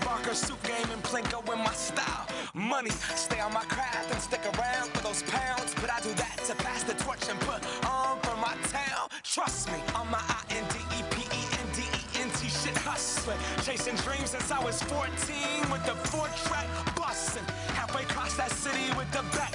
Barker, suit game, and Plinko in my style. Money, stay on my craft and stick around for those pounds. But I do that to pass the torch and put on for my town. Trust me, on my INDEPENDENT shit hustling. Chasing dreams since I was 14 with the 4-track bustin'. Halfway across that city with the back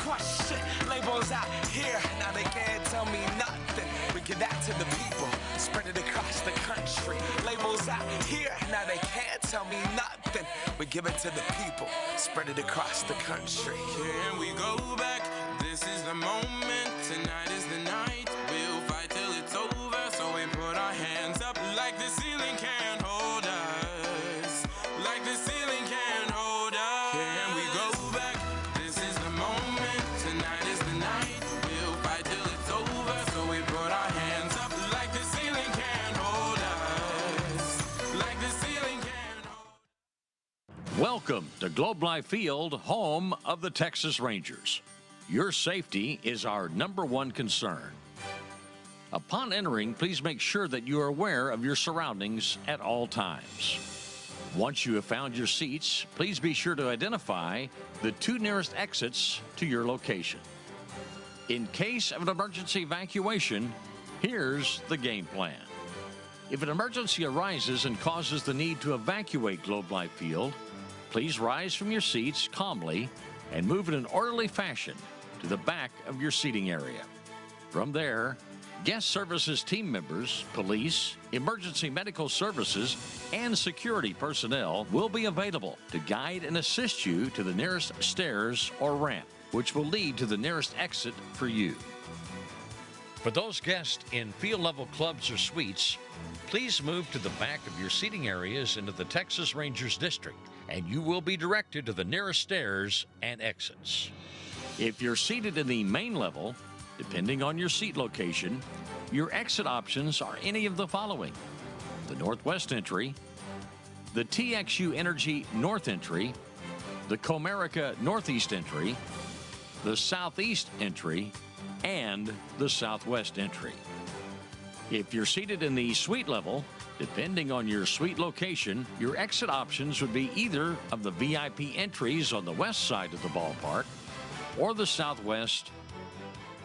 crush shit. Labels out here, now they can't tell me nothing. We give that to the people, spread it across the country. Labels out here, now they can't tell me nothing. We give it to the people, spread it across the country. Here we go back, this is the moment, tonight is the night. We'll fight till it's over, so we put our hands up like the ceiling can't hold us. Like the ceiling can't hold us. Here we go back, this is the moment, tonight is the night. We'll fight till it's over, so we put our hands up like the ceiling can't hold us. Like the ceiling can't hold us. Welcome to Globe Life Field, home of the Texas Rangers. Your safety is our #1 concern. Upon entering, please make sure that you are aware of your surroundings at all times. Once you have found your seats, please be sure to identify the 2 nearest exits to your location. In case of an emergency evacuation, here's the game plan. If an emergency arises and causes the need to evacuate Globe Life Field, please rise from your seats calmly and move in an orderly fashion to the back of your seating area. From there, guest services team members, police, emergency medical services, and security personnel will be available to guide and assist you to the nearest stairs or ramp, which will lead to the nearest exit for you. For those guests in field-level clubs or suites, please move to the back of your seating areas into the Texas Rangers District, and you will be directed to the nearest stairs and exits. If you're seated in the main level, depending on your seat location, your exit options are any of the following: the Northwest entry, the TXU Energy North entry, the Comerica Northeast entry, the Southeast entry, and the Southwest entry. If you're seated in the suite level, depending on your suite location, your exit options would be either of the VIP entries on the west side of the ballpark or the Southwest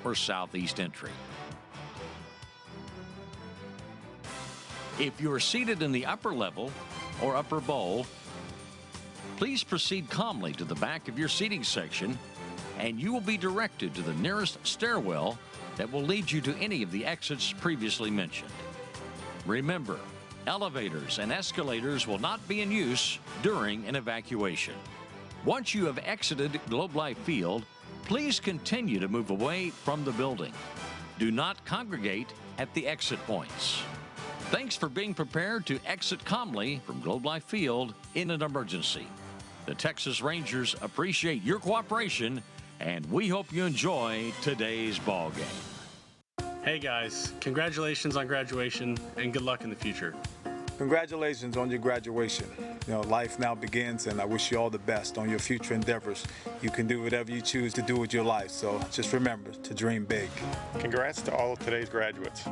or Southeast entry. If you are seated in the upper level or upper bowl, please proceed calmly to the back of your seating section, and you will be directed to the nearest stairwell that will lead you to any of the exits previously mentioned. Remember, elevators and escalators will not be in use during an evacuation. Once you have exited Globe Life Field, please continue to move away from the building. Do not congregate at the exit points. Thanks for being prepared to exit calmly from Globe Life Field in an emergency. The Texas Rangers appreciate your cooperation, and we hope you enjoy today's ball game. Hey guys, congratulations on graduation and good luck in the future. Congratulations on your graduation. You know, life now begins, and I wish you all the best on your future endeavors. You can do whatever you choose to do with your life, so just remember to dream big. Congrats to all of today's graduates.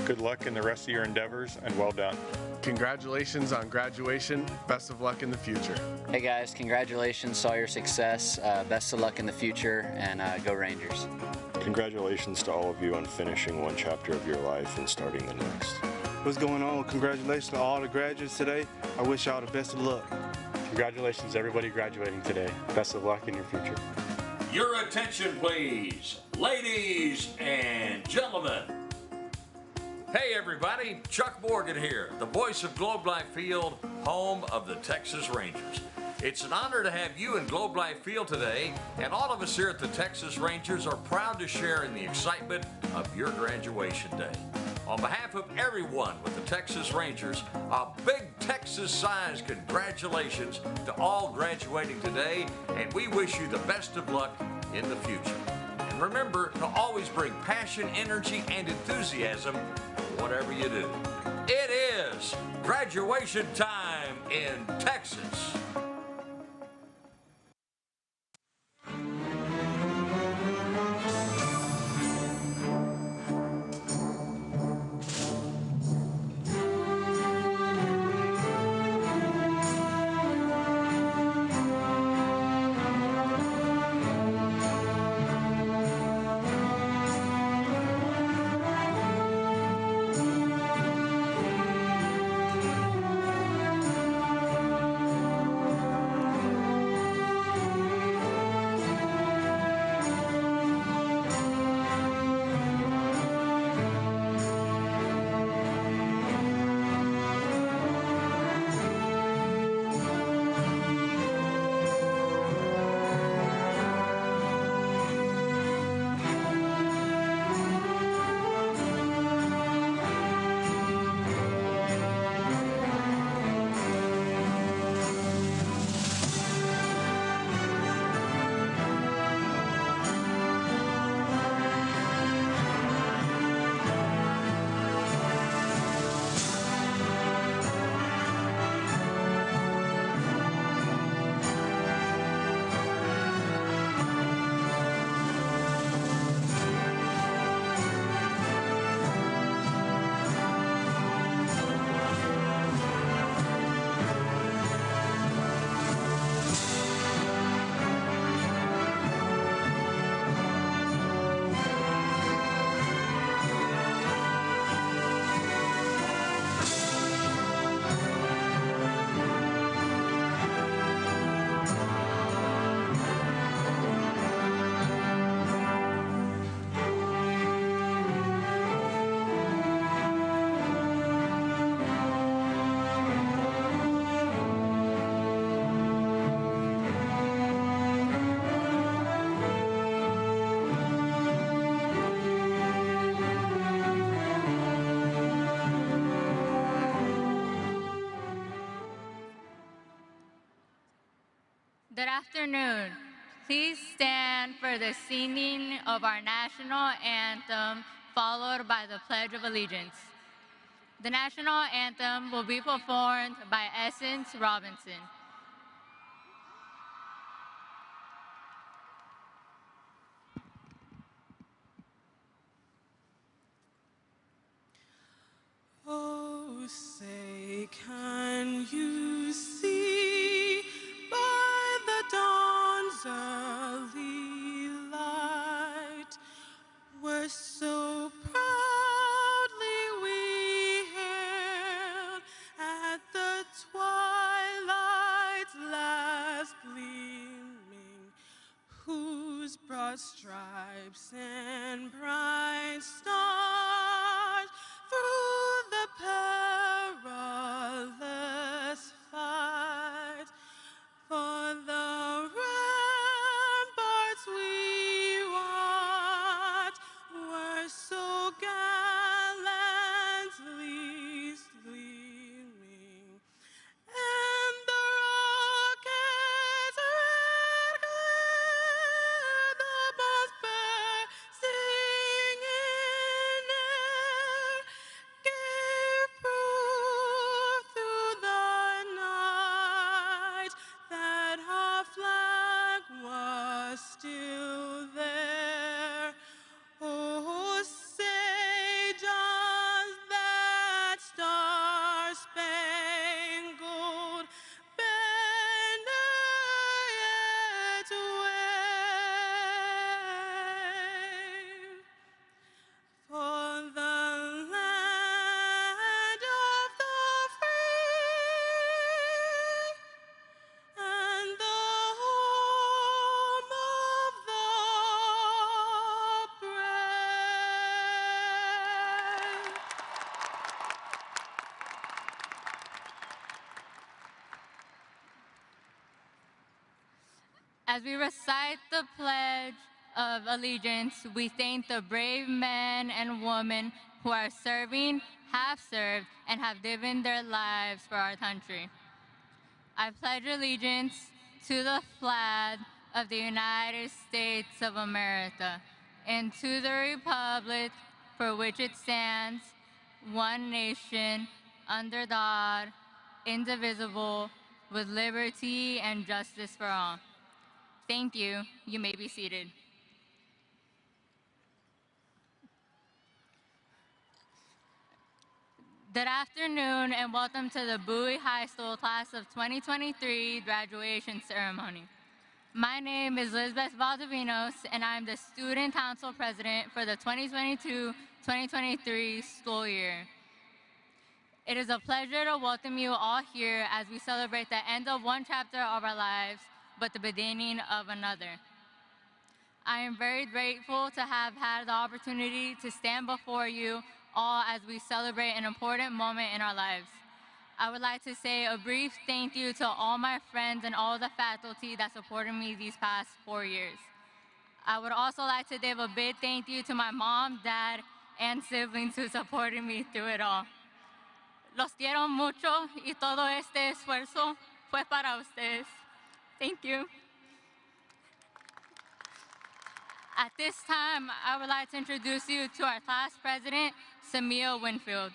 Good luck in the rest of your endeavors, and well done. Congratulations on graduation. Best of luck in the future. Hey guys, congratulations, saw your success. Best of luck in the future, and go Rangers. Congratulations to all of you on finishing one chapter of your life and starting the next. What's going on? Congratulations to all the graduates today. I wish y'all the best of luck. Congratulations to everybody graduating today. Best of luck in your future. Your attention, please, ladies and gentlemen. Hey everybody, Chuck Morgan here, the voice of Globe Life Field, home of the Texas Rangers. It's an honor to have you in Globe Life Field today, and all of us here at the Texas Rangers are proud to share in the excitement of your graduation day. On behalf of everyone with the Texas Rangers, a big Texas-sized congratulations to all graduating today, and we wish you the best of luck in the future. And remember to always bring passion, energy, and enthusiasm whatever you do. It is graduation time in Texas. Good afternoon. Please stand for the singing of our national anthem, followed by the Pledge of Allegiance. The national anthem will be performed by Essence Robinson. Oh, say, can you see by the dawn's early light, where so proudly we hailed at the twilight's last gleaming, whose broad stripes and bright stars through the perilous fight, for the ramparts we watched were so gallantly gleaming, and the rockets red glare, the bombs bursting in air, gave proof through the night that our flag was still there. Oh, say does that star-spangled banner yet wave for the land of the free and the home of the brave? As we recite the Pledge of Allegiance, we thank the brave men and women who are serving, have served, and have given their lives for our country. I pledge allegiance to the flag of the United States of America and to the republic for which it stands, one nation, under God, indivisible, with liberty and justice for all. Thank you. You may be seated. Good afternoon and welcome to the Bowie High School Class of 2023 graduation ceremony. My name is Lisbeth Valdivinos and I'm the Student Council President for the 2022-2023 school year. It is a pleasure to welcome you all here as we celebrate the end of one chapter of our lives, but the beginning of another. I am very grateful to have had the opportunity to stand before you all as we celebrate an important moment in our lives. I would like to say a brief thank you to all my friends and all the faculty that supported me these past 4 years. I would also like to give a big thank you to my mom, dad, and siblings who supported me through it all. Los quiero mucho y todo este esfuerzo fue para ustedes. Thank you. At this time, I would like to introduce you to our class president, Samia Winfield.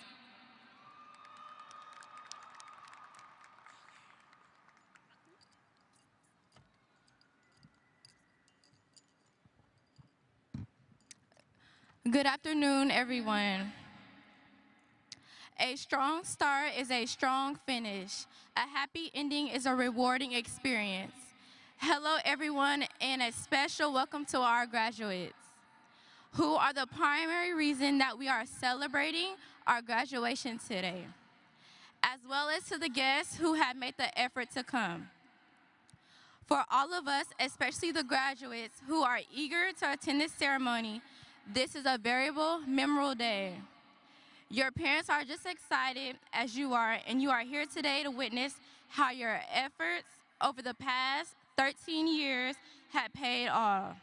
Good afternoon, everyone. A strong start is a strong finish. A happy ending is a rewarding experience. Hello, everyone, and a special welcome to our graduates, who are the primary reason that we are celebrating our graduation today, as well as to the guests who have made the effort to come. For all of us, especially the graduates who are eager to attend this ceremony, this is a very memorable day. Your parents are just excited as you are, and you are here today to witness how your efforts over the past 13 years have paid off.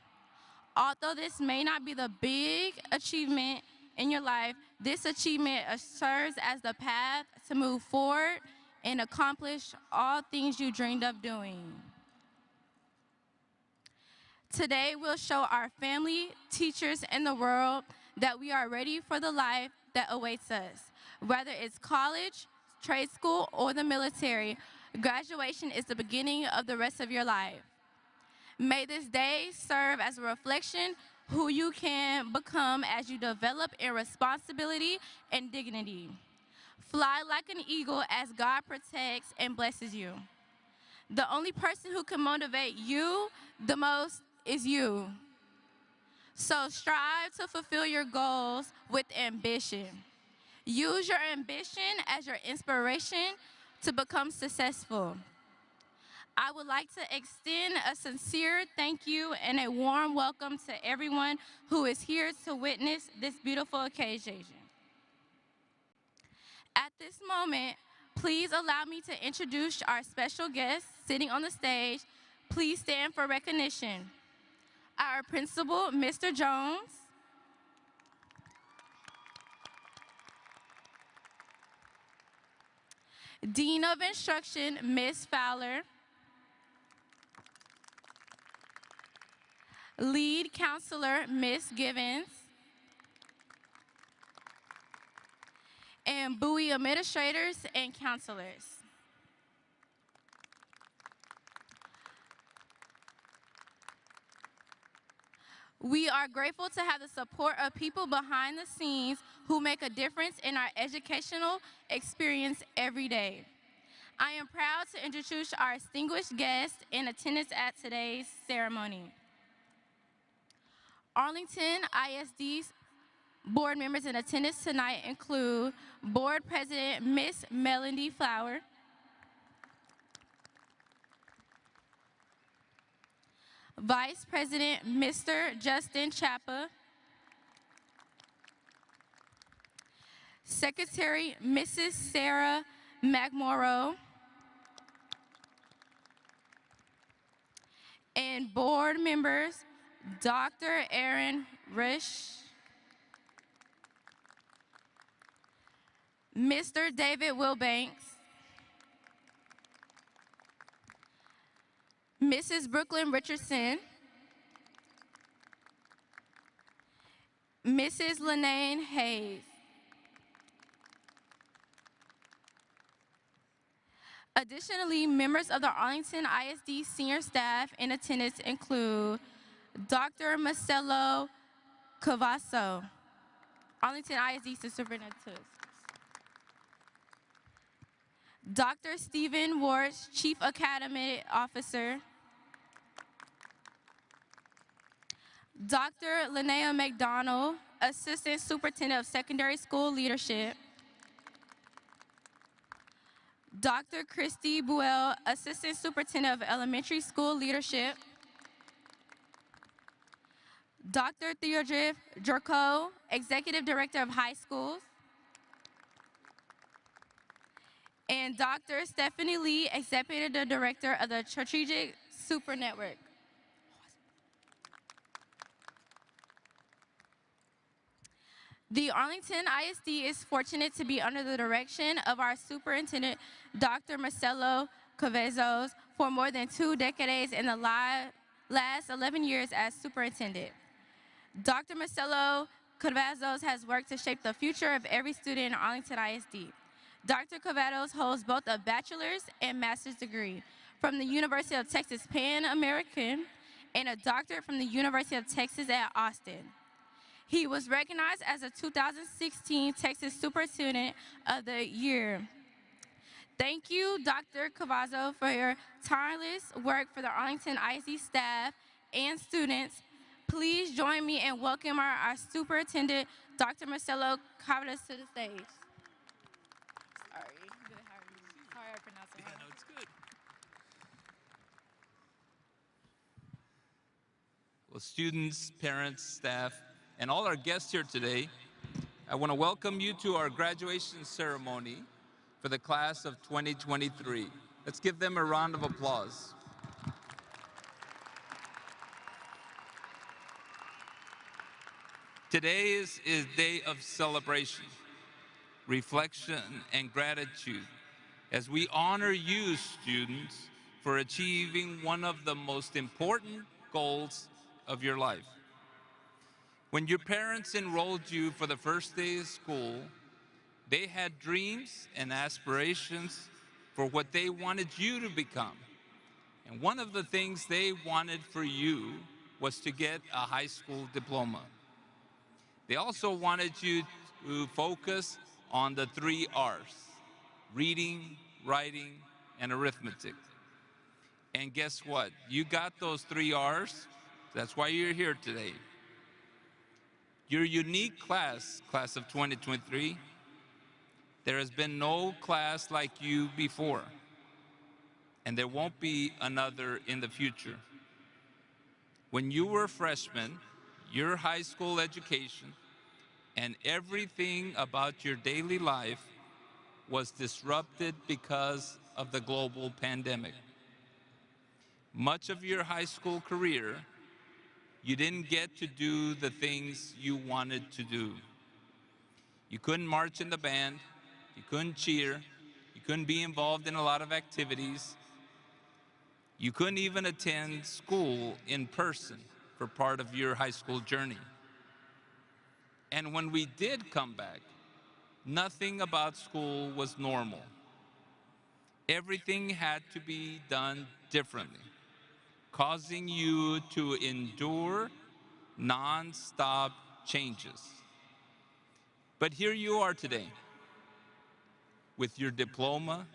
Although this may not be the big achievement in your life, this achievement serves as the path to move forward and accomplish all things you dreamed of doing. Today, we'll show our family, teachers, and the world that we are ready for the life that awaits us. Whether it's college, trade school, or the military, graduation is the beginning of the rest of your life. May this day serve as a reflection who you can become as you develop in responsibility and dignity. Fly like an eagle as God protects and blesses you. The only person who can motivate you the most is you. So strive to fulfill your goals with ambition. Use your ambition as your inspiration to become successful. I would like to extend a sincere thank you and a warm welcome to everyone who is here to witness this beautiful occasion. At this moment, please allow me to introduce our special guest sitting on the stage. Please stand for recognition. Our principal, Mr. Jones. Dean of Instruction, Ms. Fowler. Lead Counselor, Ms. Givens. And Bowie administrators and counselors. We are grateful to have the support of people behind the scenes who make a difference in our educational experience every day. I am proud to introduce our distinguished guests in attendance at today's ceremony. Arlington ISD's board members in attendance tonight include Board President Ms. Melody Flower, Vice President Mr. Justin Chapa, Secretary Mrs. Sarah McMorrow, and board members Dr. Aaron Risch, Mr. David Wilbanks, Mrs. Brooklyn Richardson, Mrs. Lanaine Hayes. Additionally, members of the Arlington ISD senior staff in attendance include Dr. Marcelo Cavasso, Arlington ISD Superintendent. Dr. Stephen Warts, Chief Academic Officer. Dr. Linnea McDonald, Assistant Superintendent of Secondary School Leadership. Dr. Christy Buell, Assistant Superintendent of Elementary School Leadership. Dr. Theodriff Jerko, Executive Director of High Schools. And Dr. Stephanie Lee, Executive Director of the Strategic Super Network. The Arlington ISD is fortunate to be under the direction of our Superintendent, Dr. Marcelo Cavazos, for more than 2 decades and the last 11 years as superintendent. Dr. Marcelo Cavazos has worked to shape the future of every student in Arlington ISD. Dr. Cavazos holds both a bachelor's and master's degree from the University of Texas Pan American and a doctorate from the University of Texas at Austin. He was recognized as a 2016 Texas Superintendent of the Year. Thank you, Dr. Cavazos, for your tireless work for the Arlington ISD staff and students. Please join me in welcoming our Superintendent, Dr. Marcelo Cavazos, to the stage. Sorry, I pronounced it wrong. No, it's good. Well, students, parents, staff, and all our guests here today, I want to welcome you to our graduation ceremony for the class of 2023. Let's give them a round of applause. Today is a day of celebration, reflection, and gratitude as we honor you, students, for achieving one of the most important goals of your life. When your parents enrolled you for the first day of school, they had dreams and aspirations for what they wanted you to become. And one of the things they wanted for you was to get a high school diploma. They also wanted you to focus on the 3 R's: reading, writing, and arithmetic. And guess what? You got those 3 R's. That's why you're here today. Your unique class of 2023, there has been no class like you before, and there won't be another in the future. When you were a freshman, your high school education and everything about your daily life was disrupted because of the global pandemic. Much of your high school career, you didn't get to do the things you wanted to do. You couldn't march in the band, you couldn't cheer, you couldn't be involved in a lot of activities. You couldn't even attend school in person for part of your high school journey. And when we did come back, nothing about school was normal. Everything had to be done differently, causing you to endure non-stop changes. But here you are today, with your diploma,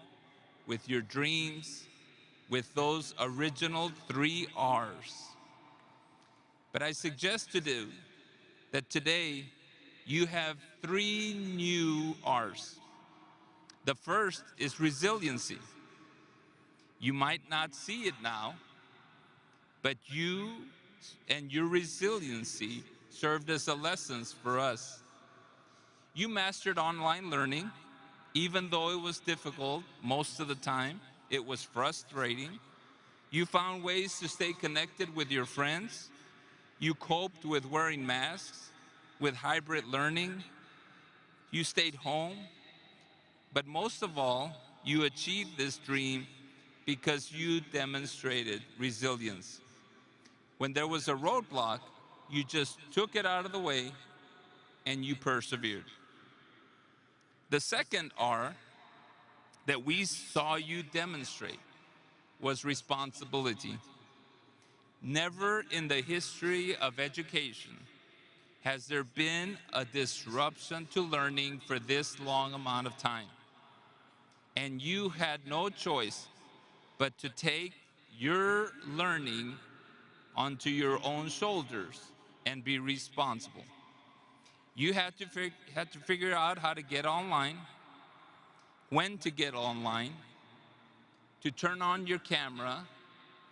with your dreams, with those original 3 R's. But I suggest to you that today you have 3 new R's. The first is resiliency. You might not see it now, but you and your resiliency served as a lesson for us. You mastered online learning, even though it was difficult most of the time. It was frustrating. You found ways to stay connected with your friends. You coped with wearing masks, with hybrid learning. You stayed home. But most of all, you achieved this dream because you demonstrated resilience. When there was a roadblock, you just took it out of the way and you persevered. The second R that we saw you demonstrate was responsibility. Never in the history of education has there been a disruption to learning for this long amount of time. And you had no choice but to take your learning onto your own shoulders and be responsible. You had to figure out how to get online, when to get online, to turn on your camera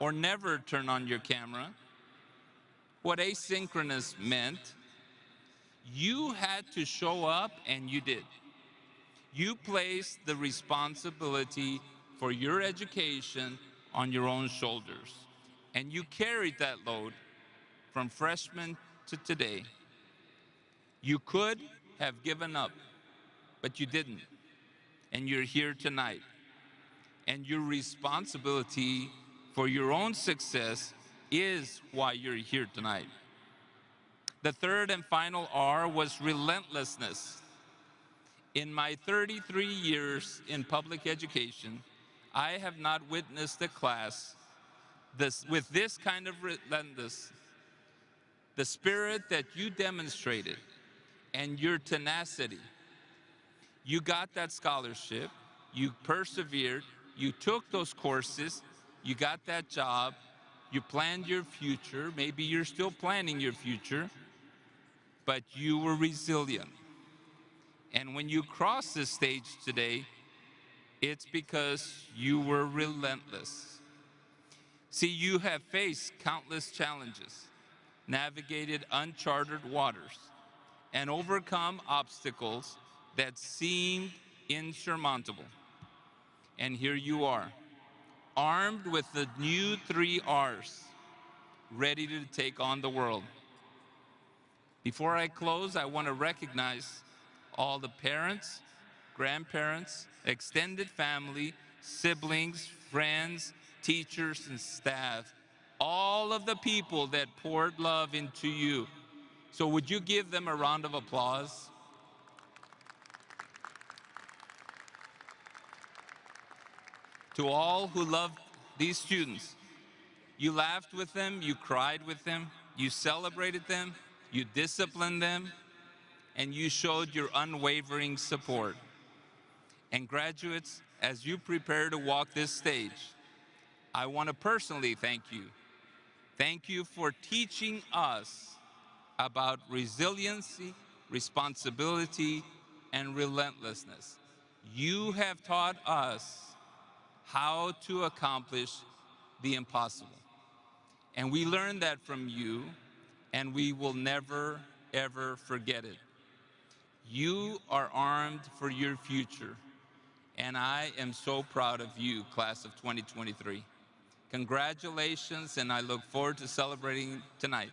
or never turn on your camera, what asynchronous meant. You had to show up, and you did. You placed the responsibility for your education on your own shoulders, and you carried that load from freshman to today. You could have given up, but you didn't, and you're here tonight. And your responsibility for your own success is why you're here tonight. The third and final R was relentlessness. In my 33 years in public education, I have not witnessed a class with this kind of relentlessness. The spirit that you demonstrated and your tenacity. You got that scholarship, you persevered, you took those courses, you got that job, you planned your future, maybe you're still planning your future, but you were resilient. And when you cross this stage today, it's because you were relentless. See, you have faced countless challenges, navigated uncharted waters, and overcome obstacles that seemed insurmountable. And here you are, armed with the new 3 R's, ready to take on the world. Before I close, I want to recognize all the parents, grandparents, extended family, siblings, friends, teachers, and staff, all of the people that poured love into you. So would you give them a round of applause? To all who loved these students, you laughed with them, you cried with them, you celebrated them, you disciplined them, and you showed your unwavering support. And graduates, as you prepare to walk this stage, I want to personally thank you. Thank you for teaching us about resiliency, responsibility, and relentlessness. You have taught us how to accomplish the impossible. And we learned that from you, and we will never, ever forget it. You are armed for your future, and I am so proud of you, class of 2023. Congratulations, and I look forward to celebrating tonight.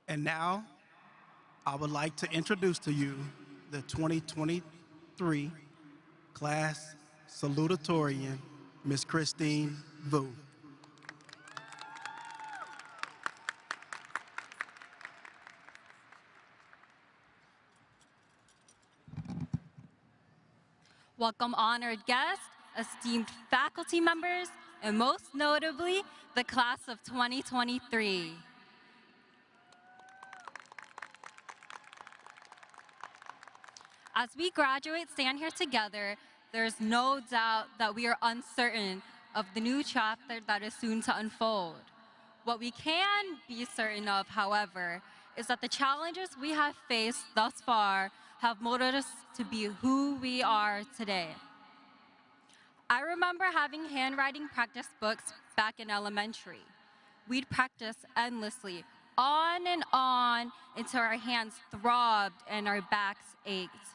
And now, I would like to introduce to you the 2023 class salutatorian, Ms. Christine Vu. Welcome honored guests, esteemed faculty members, and most notably, the class of 2023. As we graduate, stand here together, there's no doubt that we are uncertain of the new chapter that is soon to unfold. What we can be certain of, however, is that the challenges we have faced thus far have molded us to be who we are today. I remember having handwriting practice books back in elementary. We'd practice endlessly, on and on, until our hands throbbed and our backs ached.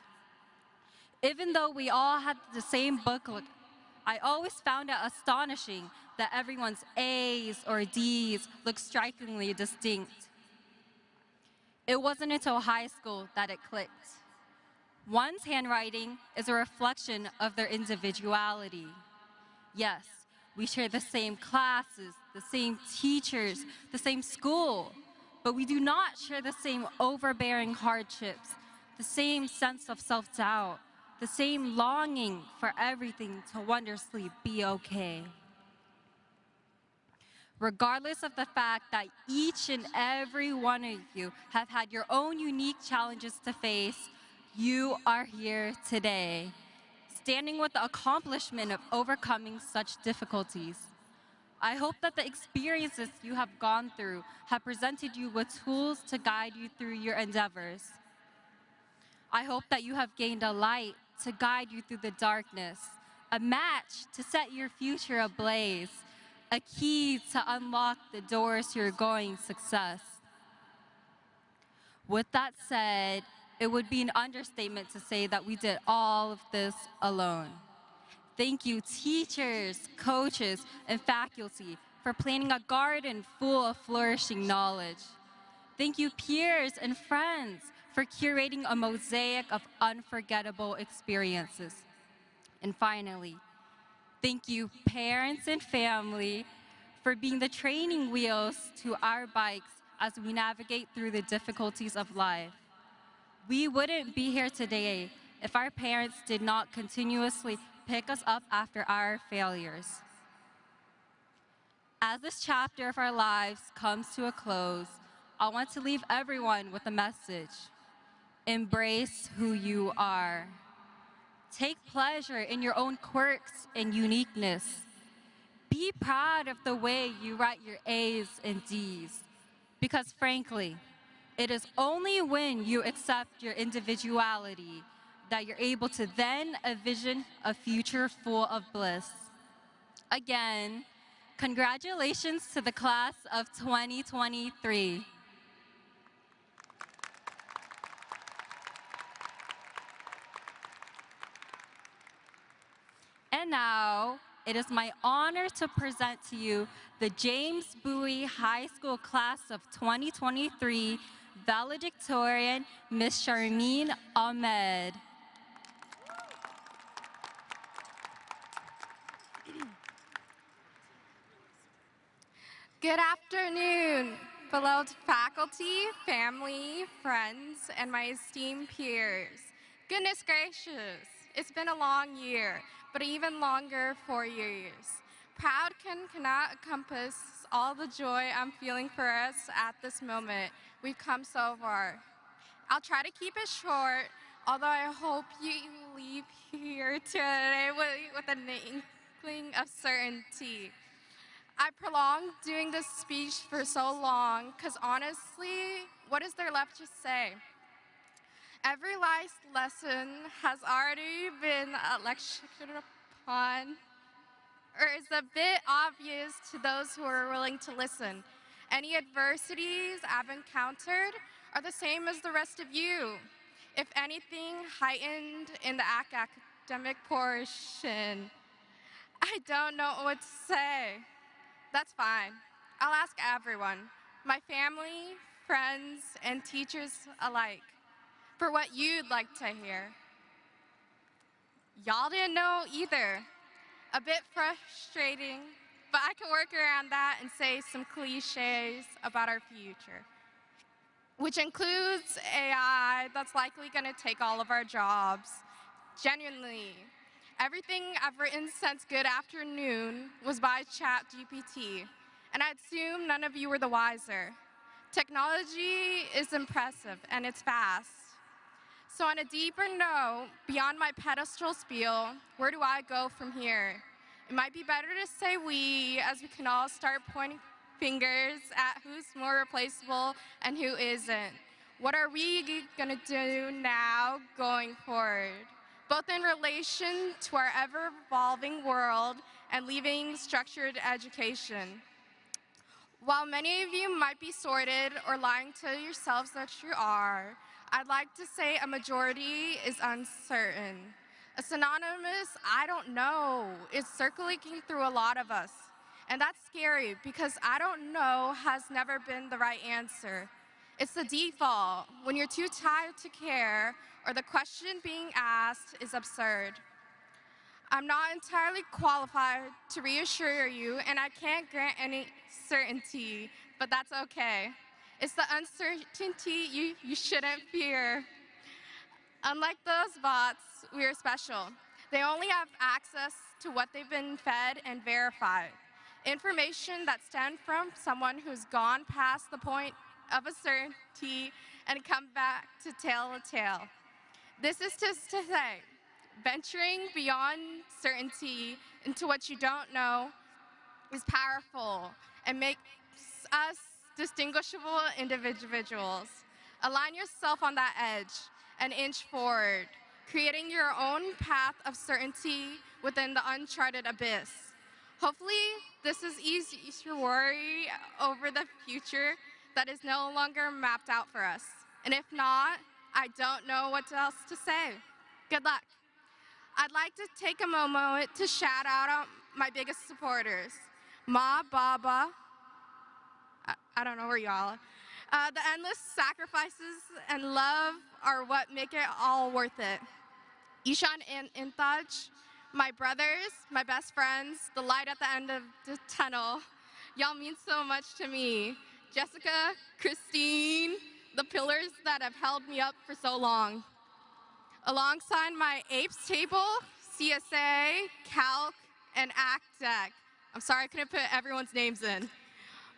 Even though we all had the same booklet, I always found it astonishing that everyone's A's or D's looked strikingly distinct. It wasn't until high school that it clicked. One's handwriting is a reflection of their individuality. Yes, we share the same classes, the same teachers, the same school, but we do not share the same overbearing hardships, the same sense of self-doubt, the same longing for everything to wondrously be okay. Regardless of the fact that each and every one of you have had your own unique challenges to face, you are here today, standing with the accomplishment of overcoming such difficulties. I hope that the experiences you have gone through have presented you with tools to guide you through your endeavors. I hope that you have gained a light to guide you through the darkness, a match to set your future ablaze, a key to unlock the doors to your going success. With that said, it would be an understatement to say that we did all of this alone. Thank you, teachers, coaches, and faculty, for planting a garden full of flourishing knowledge. Thank you, peers and friends, for curating a mosaic of unforgettable experiences. And finally, thank you, parents and family, for being the training wheels to our bikes as we navigate through the difficulties of life. We wouldn't be here today if our parents did not continuously pick us up after our failures. As this chapter of our lives comes to a close, I want to leave everyone with a message. Embrace who you are. Take pleasure in your own quirks and uniqueness. Be proud of the way you write your A's and D's, because frankly, it is only when you accept your individuality that you're able to then envision a future full of bliss. Again, congratulations to the class of 2023. And now, it is my honor to present to you the James Bowie High School Class of 2023 valedictorian, Ms. Sharmeen Ahmed. Good afternoon, beloved faculty, family, friends, and my esteemed peers. Goodness gracious, it's been a long year, but even longer 4 years. Proud cannot encompass all the joy I'm feeling for us at this moment. We've come so far. I'll try to keep it short, although I hope you leave here today with an inkling of certainty. I prolonged doing this speech for so long because honestly, what is there left to say? Every life lesson has already been lectured upon, or is a bit obvious to those who are willing to listen. Any adversities I've encountered are the same as the rest of you. If anything, heightened in the academic portion. I don't know what to say. That's fine. I'll ask everyone, my family, friends, and teachers alike, for what you'd like to hear. Y'all didn't know either. A bit frustrating, but I can work around that and say some cliches about our future, which includes AI that's likely gonna take all of our jobs. Genuinely, everything I've written since good afternoon was by ChatGPT, and I assume none of you were the wiser. Technology is impressive and it's fast. So on a deeper note, beyond my pedestal spiel, where do I go from here? It might be better to say we, as we can all start pointing fingers at who's more replaceable and who isn't. What are we gonna do now going forward? Both in relation to our ever-evolving world and leaving structured education. While many of you might be sorted or lying to yourselves that you are, I'd like to say a majority is uncertain. A synonymous, I don't know, is circulating through a lot of us. And that's scary because I don't know has never been the right answer. It's the default when you're too tired to care or the question being asked is absurd. I'm not entirely qualified to reassure you, and I can't grant any certainty, but that's okay. It's the uncertainty you shouldn't fear. Unlike those bots, we are special. They only have access to what they've been fed and verified. Information that stemmed from someone who's gone past the point of a certainty and come back to tell a tale. This is just to say, venturing beyond certainty into what you don't know is powerful and makes us distinguishable individuals. Align yourself on that edge and inch forward, creating your own path of certainty within the uncharted abyss. Hopefully, this is easy to worry over the future that is no longer mapped out for us. And if not, I don't know what else to say. Good luck. I'd like to take a moment to shout out my biggest supporters, Ma, Baba, I don't know where y'all are. The endless sacrifices and love are what make it all worth it. Ishan and Intaj, my brothers, my best friends, the light at the end of the tunnel. Y'all mean so much to me. Jessica, Christine, the pillars that have held me up for so long. Alongside my APES table, CSA, Calc, and ACTEC. I'm sorry I couldn't put everyone's names in.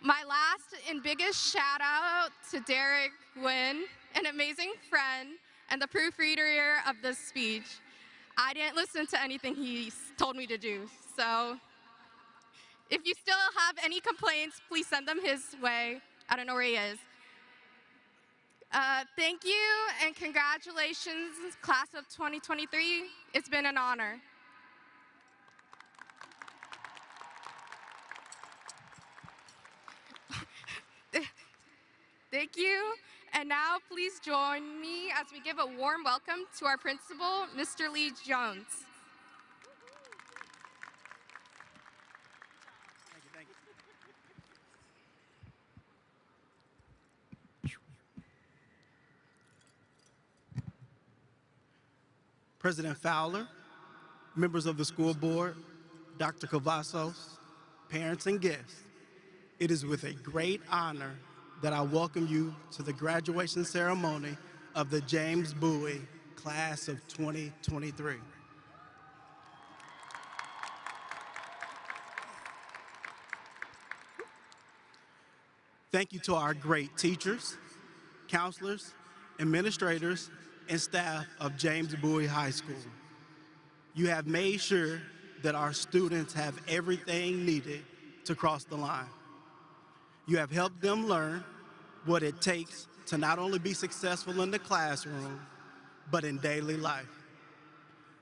My last and biggest shout out to Derek Wynn, an amazing friend and the proofreader of this speech. I didn't listen to anything he told me to do, so if you still have any complaints, please send them his way. I don't know where he is. Thank you and congratulations, class of 2023. It's been an honor. Thank you. And now please join me as we give a warm welcome to our principal, Mr. Lee Jones. President Fowler, members of the school board, Dr. Cavazos, parents and guests, it is with a great honor that I welcome you to the graduation ceremony of the James Bowie class of 2023. Thank you to our great teachers, counselors, administrators, and staff of James Bowie High School. You have made sure that our students have everything needed to cross the line. You have helped them learn what it takes to not only be successful in the classroom, but in daily life.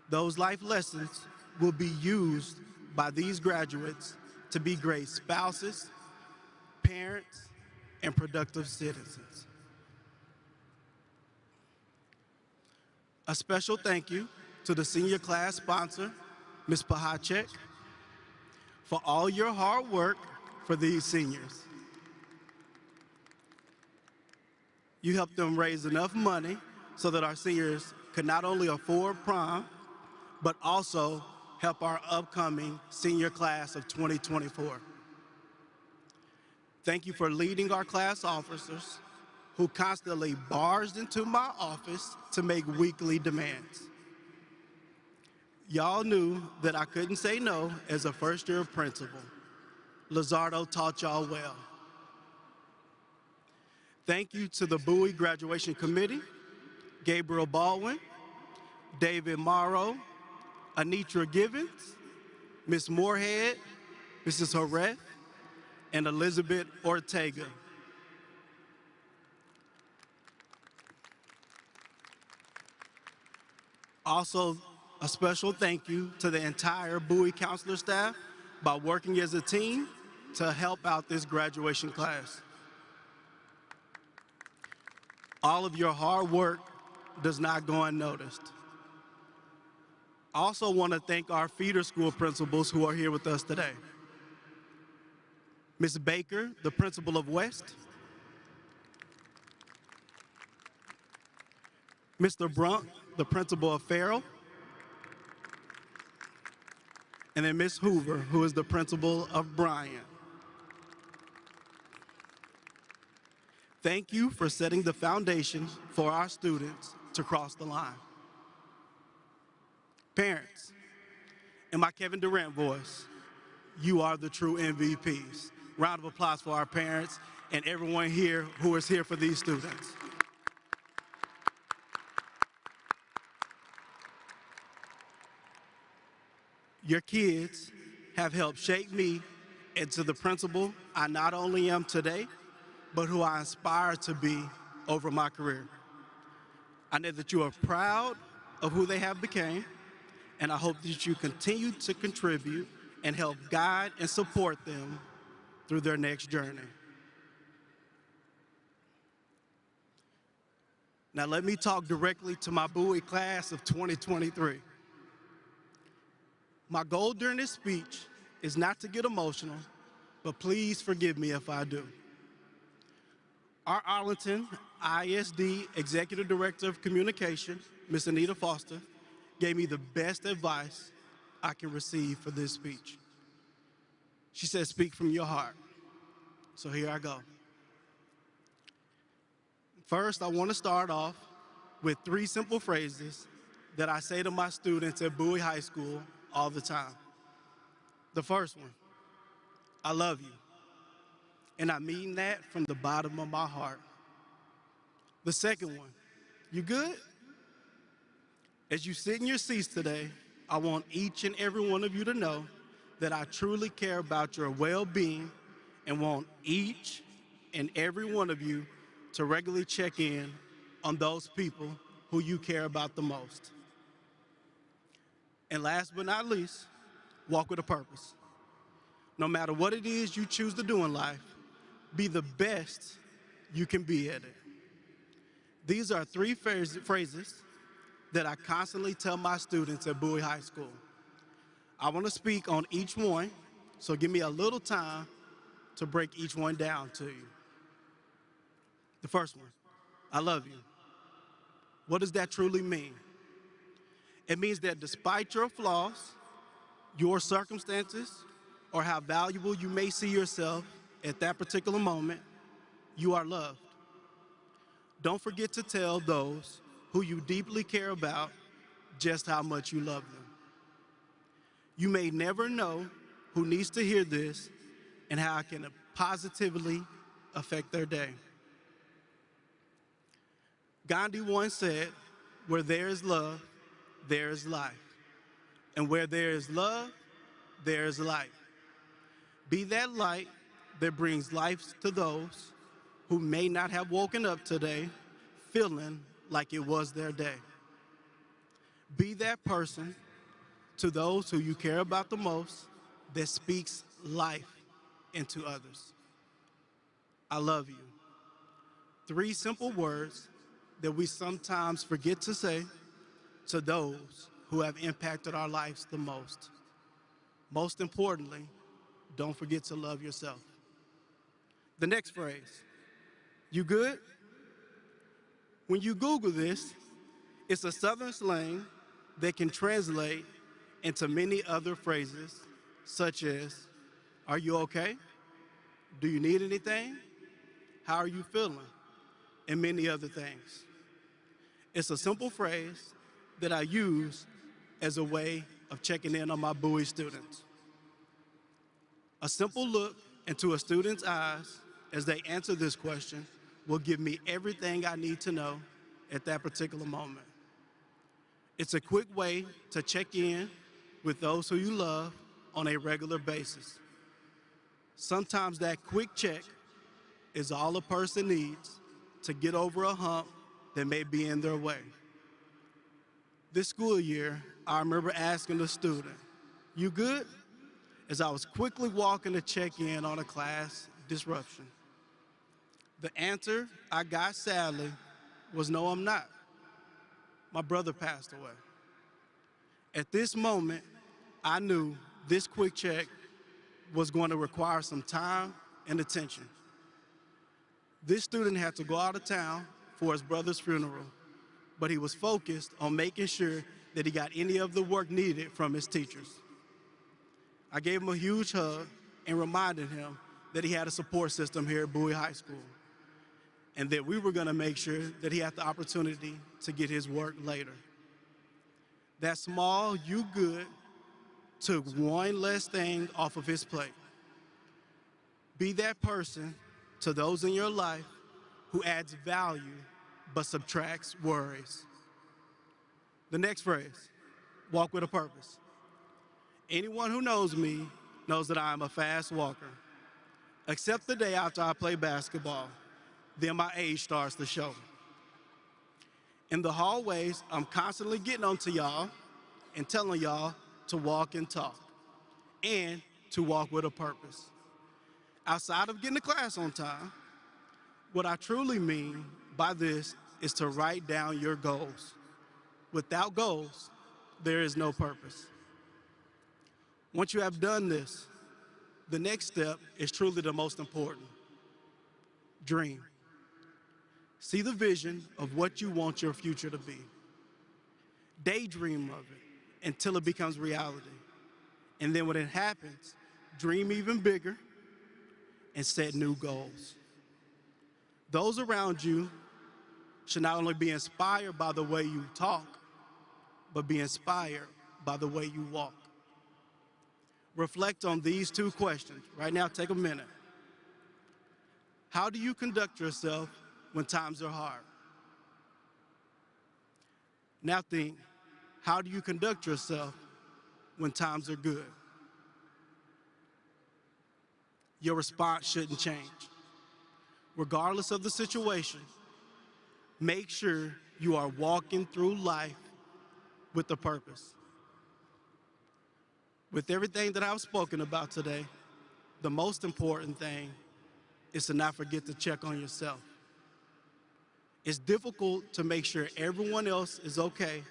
Those life lessons will be used by these graduates to be great spouses, parents, and productive citizens. A special thank you to the senior class sponsor, Ms. Pahacek, for all your hard work for these seniors. You helped them raise enough money so that our seniors could not only afford prom, but also help our upcoming senior class of 2024. Thank you for leading our class officers who constantly barged into my office to make weekly demands. Y'all knew that I couldn't say no as a first-year principal. Lizardo taught y'all well. Thank you to the Bowie Graduation Committee, Gabriel Baldwin, David Morrow, Anitra Givens, Ms. Moorhead, Mrs. Horeth, and Elizabeth Ortega. Also, a special thank you to the entire Bowie counselor staff by working as a team to help out this graduation class. All of your hard work does not go unnoticed. I also want to thank our feeder school principals who are here with us today. Ms. Baker, the principal of West. Mr. Brunk, the principal of Farrell. And then Ms. Hoover, who is the principal of Bryan. Thank you for setting the foundation for our students to cross the line. Parents, in my Kevin Durant voice, you are the true MVPs. Round of applause for our parents and everyone here who is here for these students. Your kids have helped shape me into the principal I not only am today, but who I aspire to be over my career. I know that you are proud of who they have become, and I hope that you continue to contribute and help guide and support them through their next journey. Now let me talk directly to my Bowie class of 2023. My goal during this speech is not to get emotional, but please forgive me if I do. Our Arlington ISD Executive Director of Communication, Ms. Anita Foster, gave me the best advice I can receive for this speech. She said, speak from your heart. So here I go. First, I want to start off with 3 simple phrases that I say to my students at Bowie High School all the time. The first one, I love you. And I mean that from the bottom of my heart. The second one, you good? As you sit in your seats today, I want each and every one of you to know that I truly care about your well-being and want each and every one of you to regularly check in on those people who you care about the most. And last but not least, walk with a purpose. No matter what it is you choose to do in life, be the best you can be at it. These are 3 phrases that I constantly tell my students at Bowie High School. I want to speak on each one, so give me a little time to break each one down to you. The first one, I love you. What does that truly mean? It means that despite your flaws, your circumstances, or how valuable you may see yourself at that particular moment, you are loved. Don't forget to tell those who you deeply care about just how much you love them. You may never know who needs to hear this and how it can positively affect their day. Gandhi once said, "Where there is love, there is life. And where there is love, there is light." Be that light that brings life to those who may not have woken up today feeling like it was their day. Be that person to those who you care about the most that speaks life into others. I love you. 3 simple words that we sometimes forget to say to those who have impacted our lives the most. Most importantly, don't forget to love yourself. The next phrase, you good? When you Google this, it's a Southern slang that can translate into many other phrases, such as, are you okay? Do you need anything? How are you feeling? And many other things. It's a simple phrase that I use as a way of checking in on my Bowie students. A simple look into a student's eyes as they answer this question will give me everything I need to know at that particular moment. It's a quick way to check in with those who you love on a regular basis. Sometimes that quick check is all a person needs to get over a hump that may be in their way. This school year, I remember asking a student, you good? As I was quickly walking to check in on a class disruption. The answer I got, sadly, was no, I'm not. My brother passed away. At this moment, I knew this quick check was going to require some time and attention. This student had to go out of town for his brother's funeral, but he was focused on making sure that he got any of the work needed from his teachers. I gave him a huge hug and reminded him that he had a support system here at Bowie High School and that we were going to make sure that he had the opportunity to get his work later. That small "you good" took one less thing off of his plate. Be that person to those in your life who adds value but subtracts worries. The next phrase, walk with a purpose. Anyone who knows me knows that I am a fast walker, except the day after I play basketball. Then my age starts to show. In the hallways, I'm constantly getting onto y'all and telling y'all to walk and talk, and to walk with a purpose. Outside of getting to class on time, what I truly mean by this is to write down your goals. Without goals, there is no purpose. Once you have done this, the next step is truly the most important. Dream. See the vision of what you want your future to be. Daydream of it until it becomes reality. And then when it happens, dream even bigger and set new goals. Those around you should not only be inspired by the way you talk, but be inspired by the way you walk. Reflect on these 2 questions. Right now, take a minute. How do you conduct yourself when times are hard? Now think, how do you conduct yourself when times are good? Your response shouldn't change. Regardless of the situation, make sure you are walking through life with a purpose. With everything that I've spoken about today, the most important thing is to not forget to check on yourself. It's difficult to make sure everyone else is okay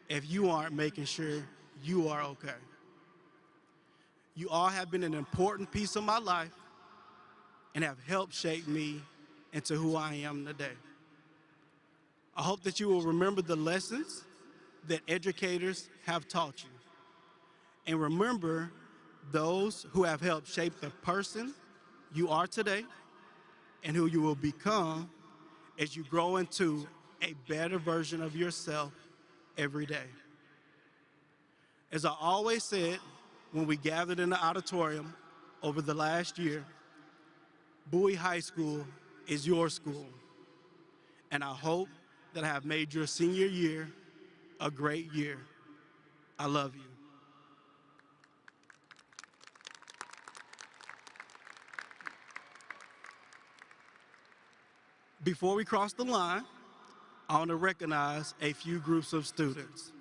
if you aren't making sure you are okay. You all have been an important piece of my life and have helped shape me into who I am today. I hope that you will remember the lessons that educators have taught you. And remember those who have helped shape the person you are today and who you will become as you grow into a better version of yourself every day. As I always said when we gathered in the auditorium over the last year, Bowie High School is your school. And I hope that I have made your senior year a great year. I love you. Before we cross the line, I want to recognize a few groups of students.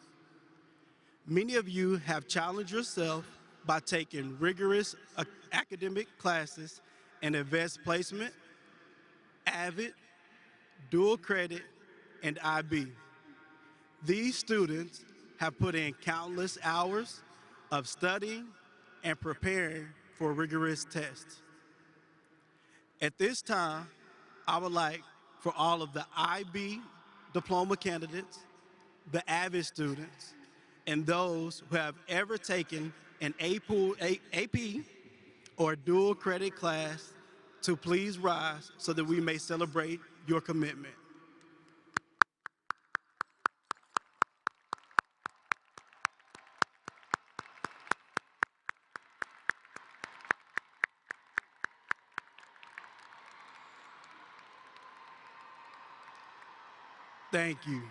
Many of you have challenged yourself by taking rigorous academic classes in advanced placement, AVID, dual credit, and IB. These students have put in countless hours of studying and preparing for rigorous tests. At this time, I would like for all of the IB diploma candidates, the AVID students, and those who have ever taken an AP or dual credit class to please rise so that we may celebrate your commitment. Thank you.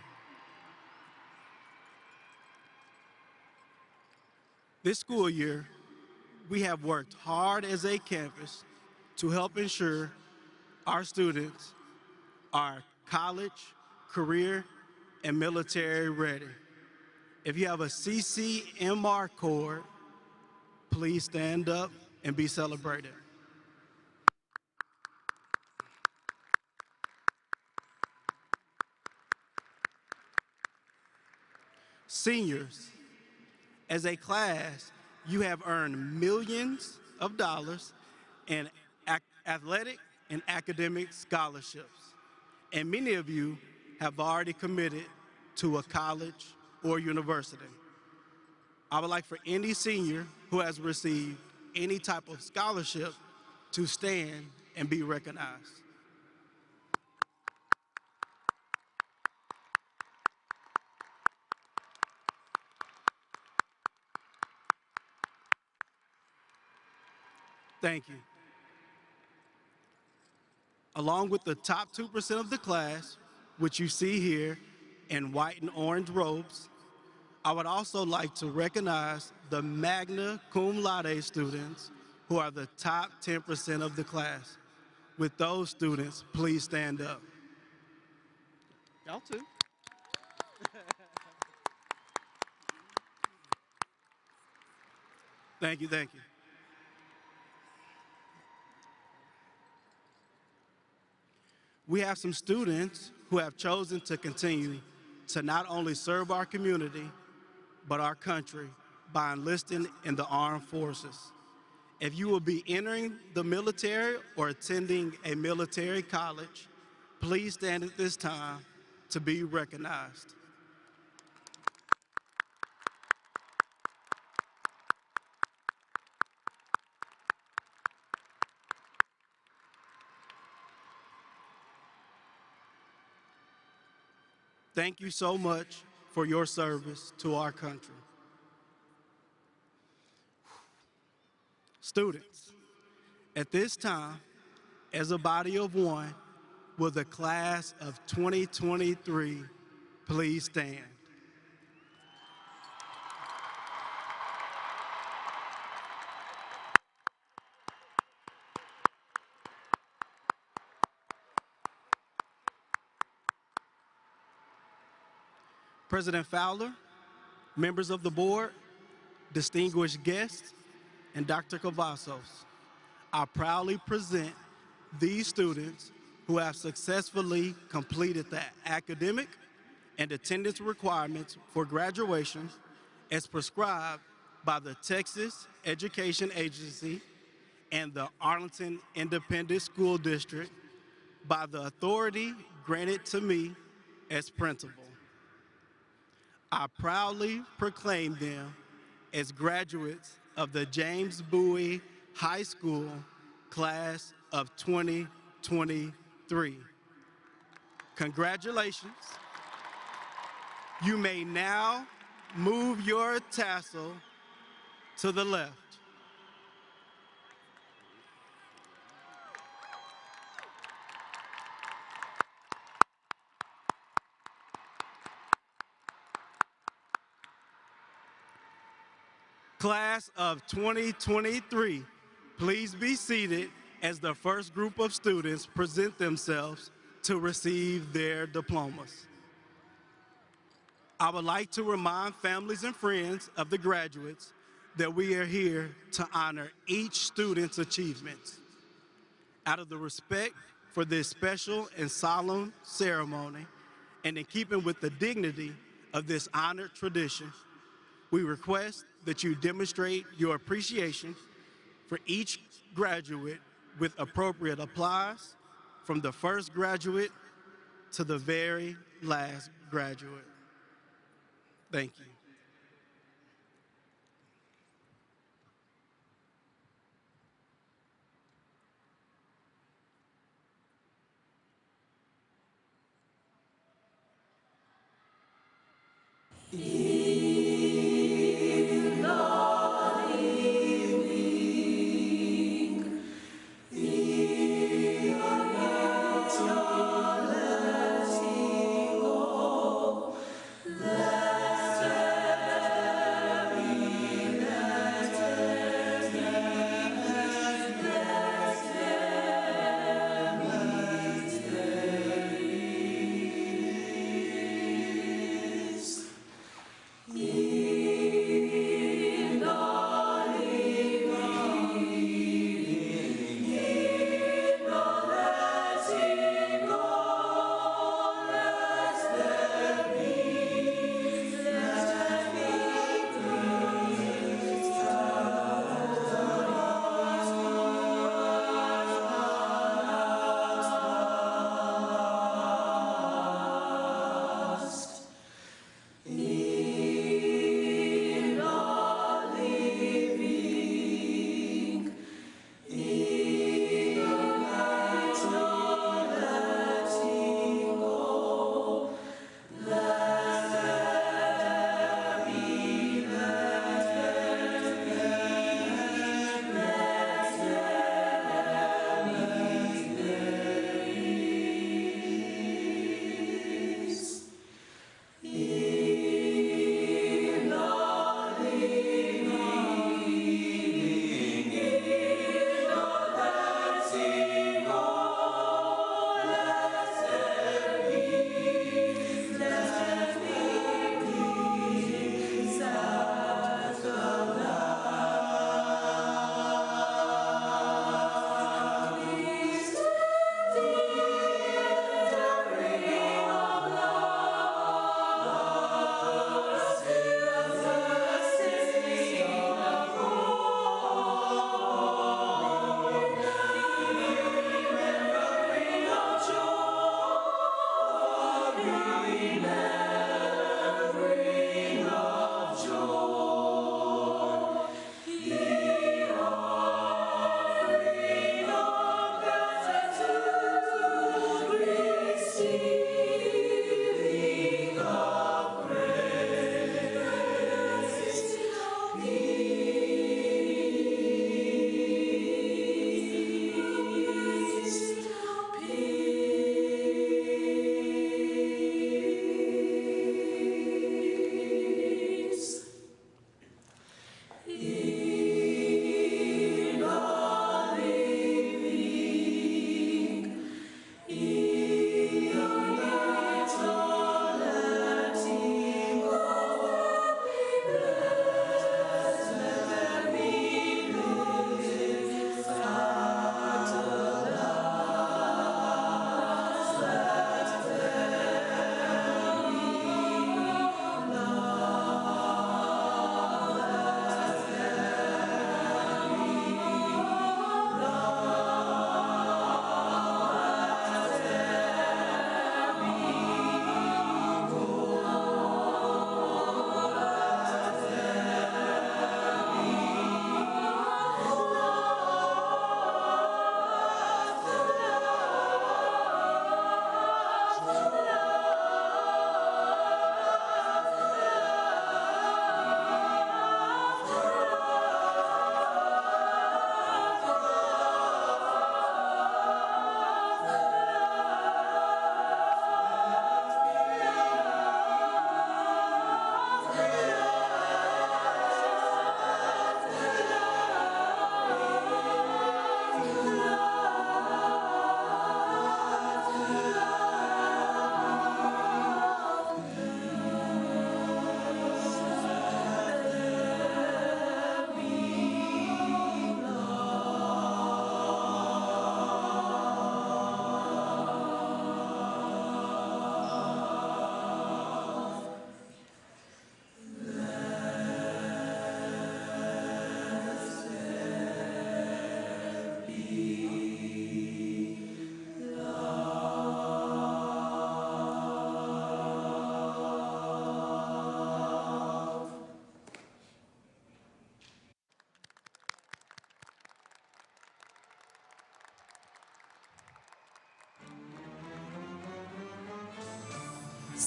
This school year, we have worked hard as a campus to help ensure our students are college, career, and military ready. If you have a CCMR cord, please stand up and be celebrated. Seniors, as a class, you have earned millions of dollars in athletic and academic scholarships. And many of you have already committed to a college or university. I would like for any senior who has received any type of scholarship to stand and be recognized. Thank you. Along with the top 2% of the class, which you see here in white and orange robes, I would also like to recognize the magna cum laude students who are the top 10% of the class. With those students, please stand up. Y'all too. Thank you, thank you. We have some students who have chosen to continue to not only serve our community, but our country by enlisting in the armed forces. If you will be entering the military or attending a military college, please stand at this time to be recognized. Thank you so much for your service to our country. Students, at this time, as a body of one, will the class of 2023 please stand? President Fowler, members of the board, distinguished guests, and Dr. Cavazos, I proudly present these students who have successfully completed the academic and attendance requirements for graduation as prescribed by the Texas Education Agency and the Arlington Independent School District by the authority granted to me as principal. I proudly proclaim them as graduates of the James Bowie High School class of 2023. Congratulations. You may now move your tassel to the left. Class of 2023, please be seated as the first group of students present themselves to receive their diplomas. I would like to remind families and friends of the graduates that we are here to honor each student's achievements. Out of the respect for this special and solemn ceremony, and in keeping with the dignity of this honored tradition, we request that you demonstrate your appreciation for each graduate with appropriate applause from the first graduate to the very last graduate. Thank you.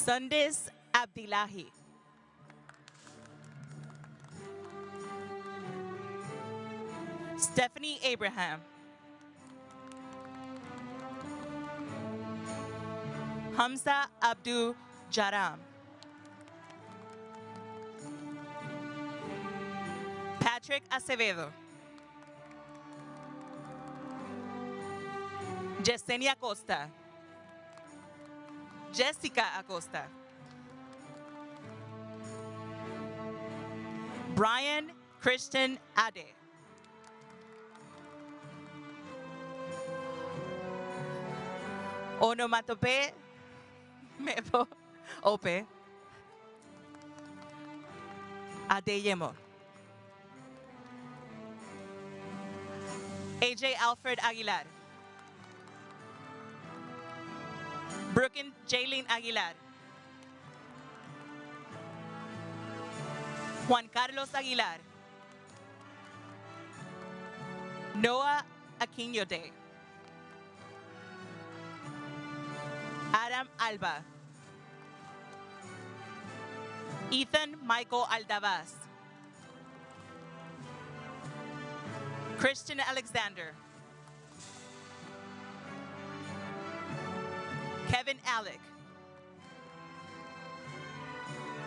Sundis Abdillahi. Stephanie Abraham. Hamza Abdul Jaram. Patrick Acevedo. Yesenia Acosta. Jessica Acosta. Brian Christian Ade. Onomatope Mevo Ope. Adeyemo. AJ Alfred Aguilar. Brooklyn Jaylene Aguilar. Juan Carlos Aguilar. Noah Akinyote. Adam Alba. Ethan Michael Aldavas. Christian Alexander. Kevin Alec.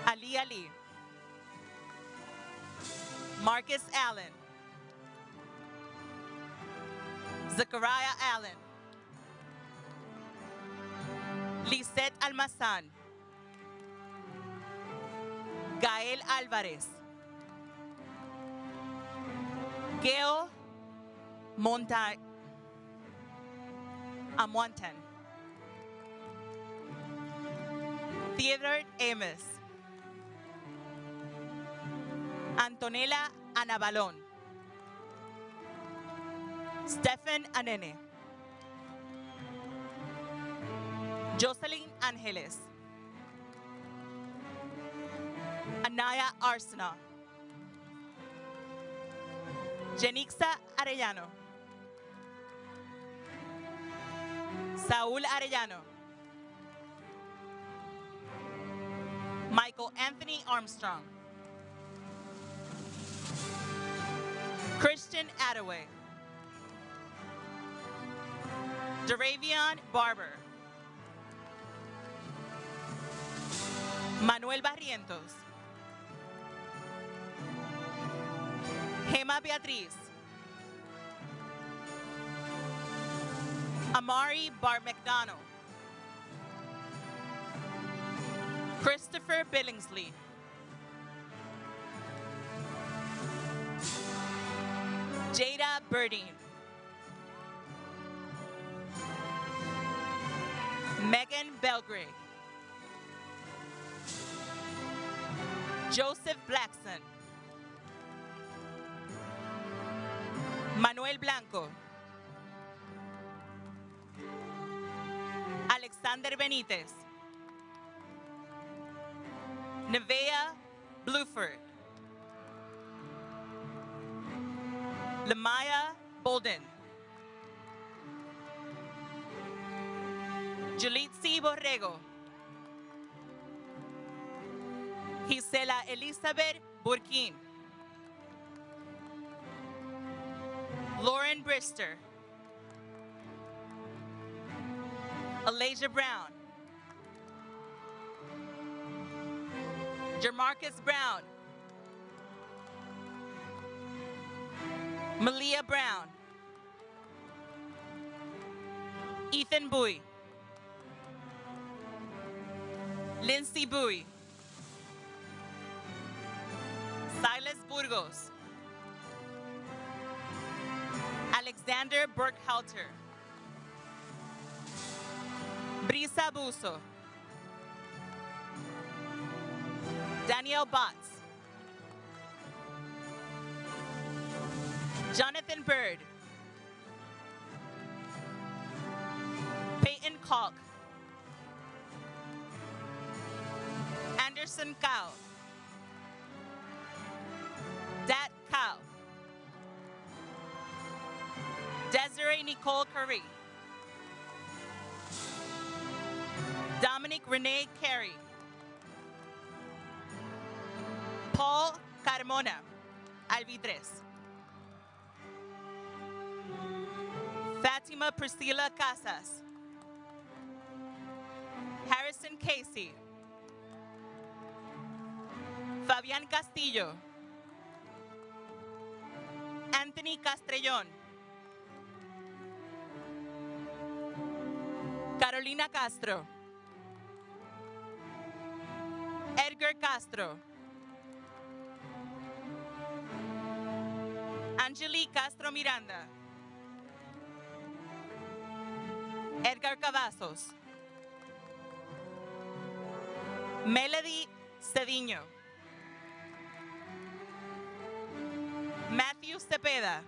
Ali Ali. Marcus Allen. Zachariah Allen. Lisette Almazan. Gael Alvarez. Gail Amontan. Theodore Amos. Antonella Anabalon. Stephen Anene. Jocelyn Angeles. Anaya Arsena. Jenixa Arellano. Saúl Arellano. Michael Anthony Armstrong. Christian Attaway. Daravion Barber. Manuel Barrientos. Gema Beatriz. Amari Bar McDonald. Christopher Billingsley. Jada Burdine. Megan Belgrade. Joseph Blackson. Manuel Blanco. Alexander Benitez. Nevea Bluford. Lamaya Bolden. Julitzi Borrego. Gisela Elizabeth Burkin. Lauren Brister. Elijah Brown. Jermarcus Brown. Malia Brown. Ethan Bowie. Lindsay Bowie. Silas Burgos. Alexander Burkhalter. Brisa Buso. Danielle Botts. Jonathan Bird. Peyton Kalk. Anderson Cow. Dat Cow. Desiree Nicole Curry. Dominic Renee Carey. Paul Carmona, Albi 3. Fatima Priscilla Casas. Harrison Casey. Fabián Castillo. Anthony Castrellón. Carolina Castro. Edgar Castro. Angelique Castro Miranda. Edgar Cavazos. Melody Cediño. Matthew Cepeda.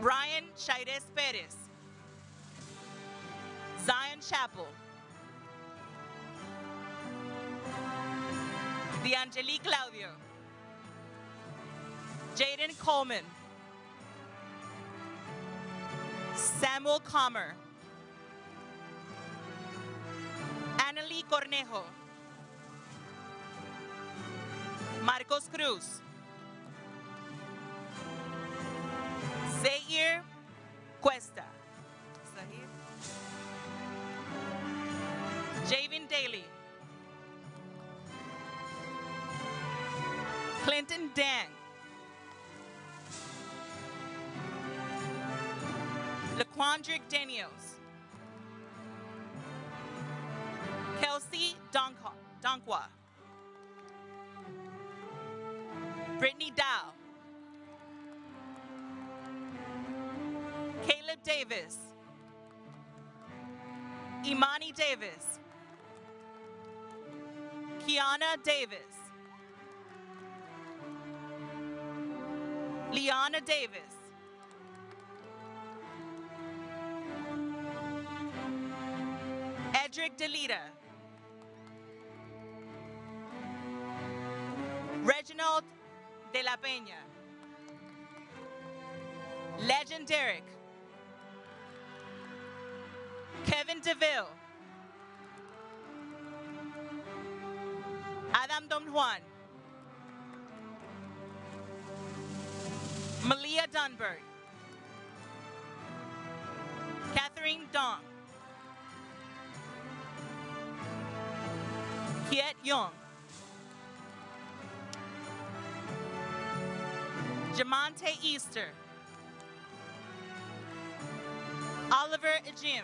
Brian Chaires Perez. Zion Chapel. D'Angeli Claudio. Jaden Coleman. Samuel Comer. Annalie Cornejo. Marcos Cruz. Zaire Cuesta. Javin Daly. Clinton Dang. Laquandrick Daniels. Kelsey Donkwa. Brittany Dow. Caleb Davis. Imani Davis. Kiana Davis. Liana Davis. Edric DeLita. Reginald De La Peña. Legend Derek. Kevin DeVille. Adam Don Juan. Malia Dunberg. Catherine Dong. Kiet Young. Jamonte Easter. Oliver Ejim.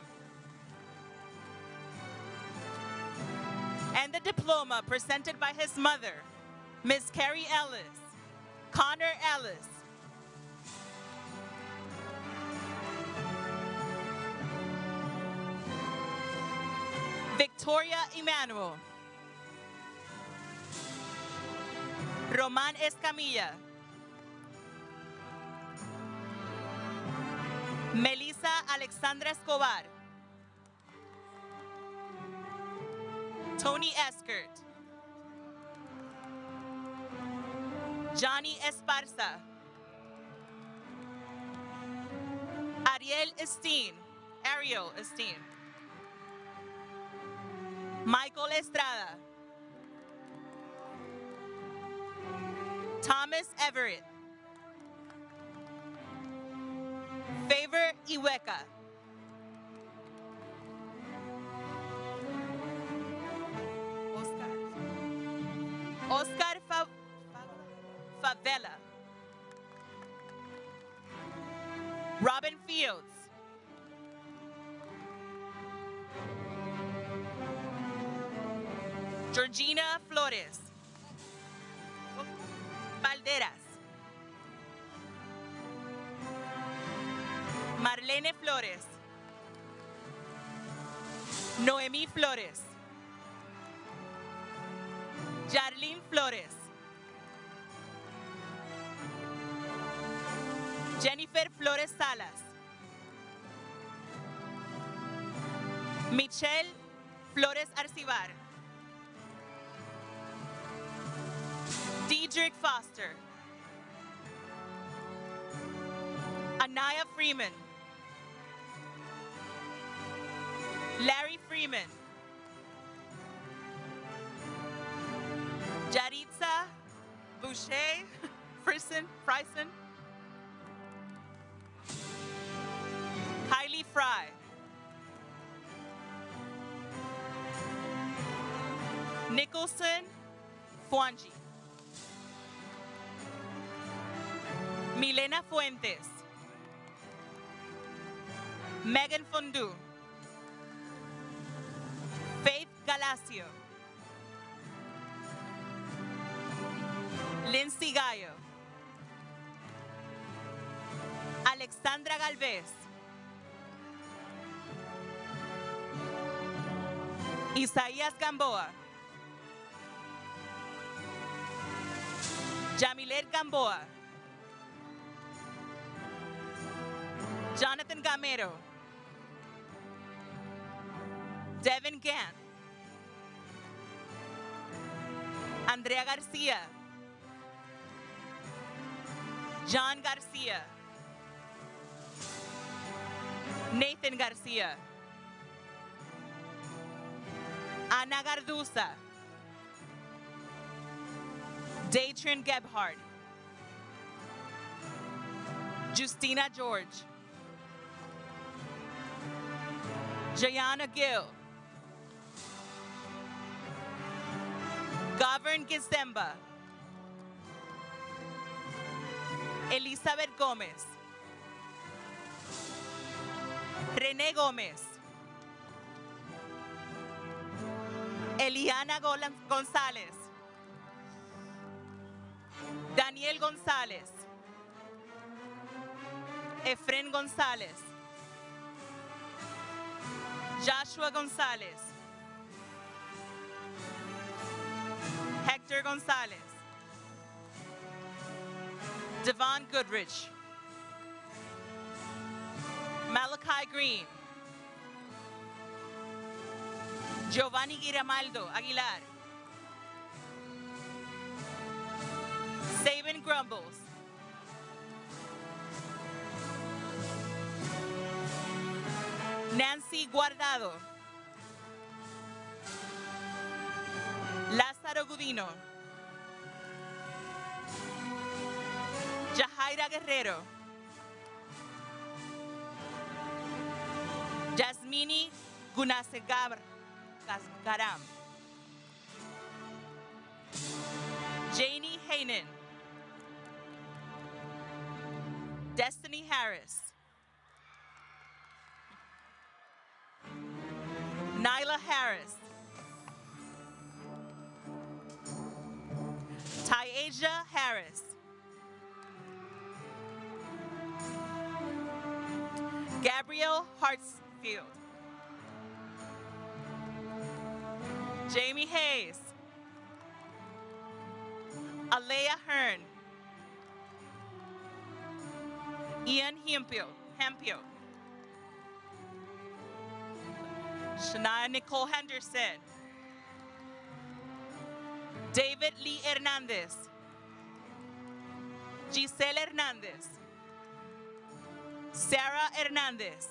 And the diploma presented by his mother, Miss Carrie Ellis, Connor Ellis. Victoria Emanuel. Roman Escamilla. Melissa Alexandra Escobar. Tony Eskert. Johnny Esparza. Ariel Esteen. Michael Estrada. Thomas Everett. Favor Iweka. Oscar Favela. Robin Fields. Georgina Flores. Valderas. Marlene Flores. Noemí Flores. Jarlene Flores. Jennifer Flores Salas. Michelle Flores Arcibar. Diedrich Foster. Anaya Freeman. Larry Freeman. O'Shea Frison, Kylie Fry, Nicholson Fuanji, Milena Fuentes, Megan Fondu, Faith Galacio, Lindsay Gallo, Alexandra Galvez, Isaías Gamboa, Jamilet Gamboa, Jonathan Gamero, Devin Gant, Andrea Garcia, John Garcia, Nathan Garcia, Ana Garduza, Datrin Gebhardt, Justina George, Jayana Gill, Govern Gizemba, Elizabeth Gomez, René Gomez, Eliana González, Daniel González, Efren González, Joshua González, Hector González, Devon Goodrich, Malachi Green, Giovanni Giramaldo Aguilar, Sabin Grumbles, Nancy Guardado, Lázaro Gudino, Jahaira Guerrero, Yasmini Gunasegaram, Janie Haynen, Destiny Harris, Nyla Harris, Tyasia Harris, Gabrielle Hartsfield, Jamie Hayes, Alea Hearn, Ian Hempio, Shania Nicole Henderson, David Lee Hernandez, Giselle Hernandez, Sarah Hernandez,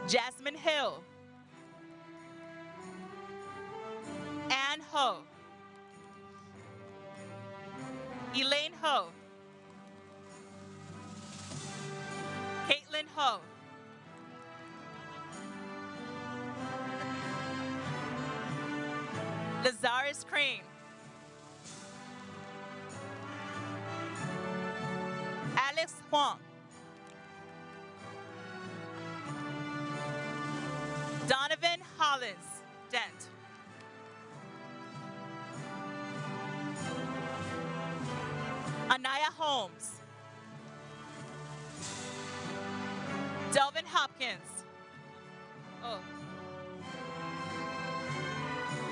Jasmine Hill, Ann Ho, Elaine Ho, Caitlin Ho, Lazarus Crane, Alex Huang, Donovan Hollins Dent, Anaya Holmes, Delvin Hopkins,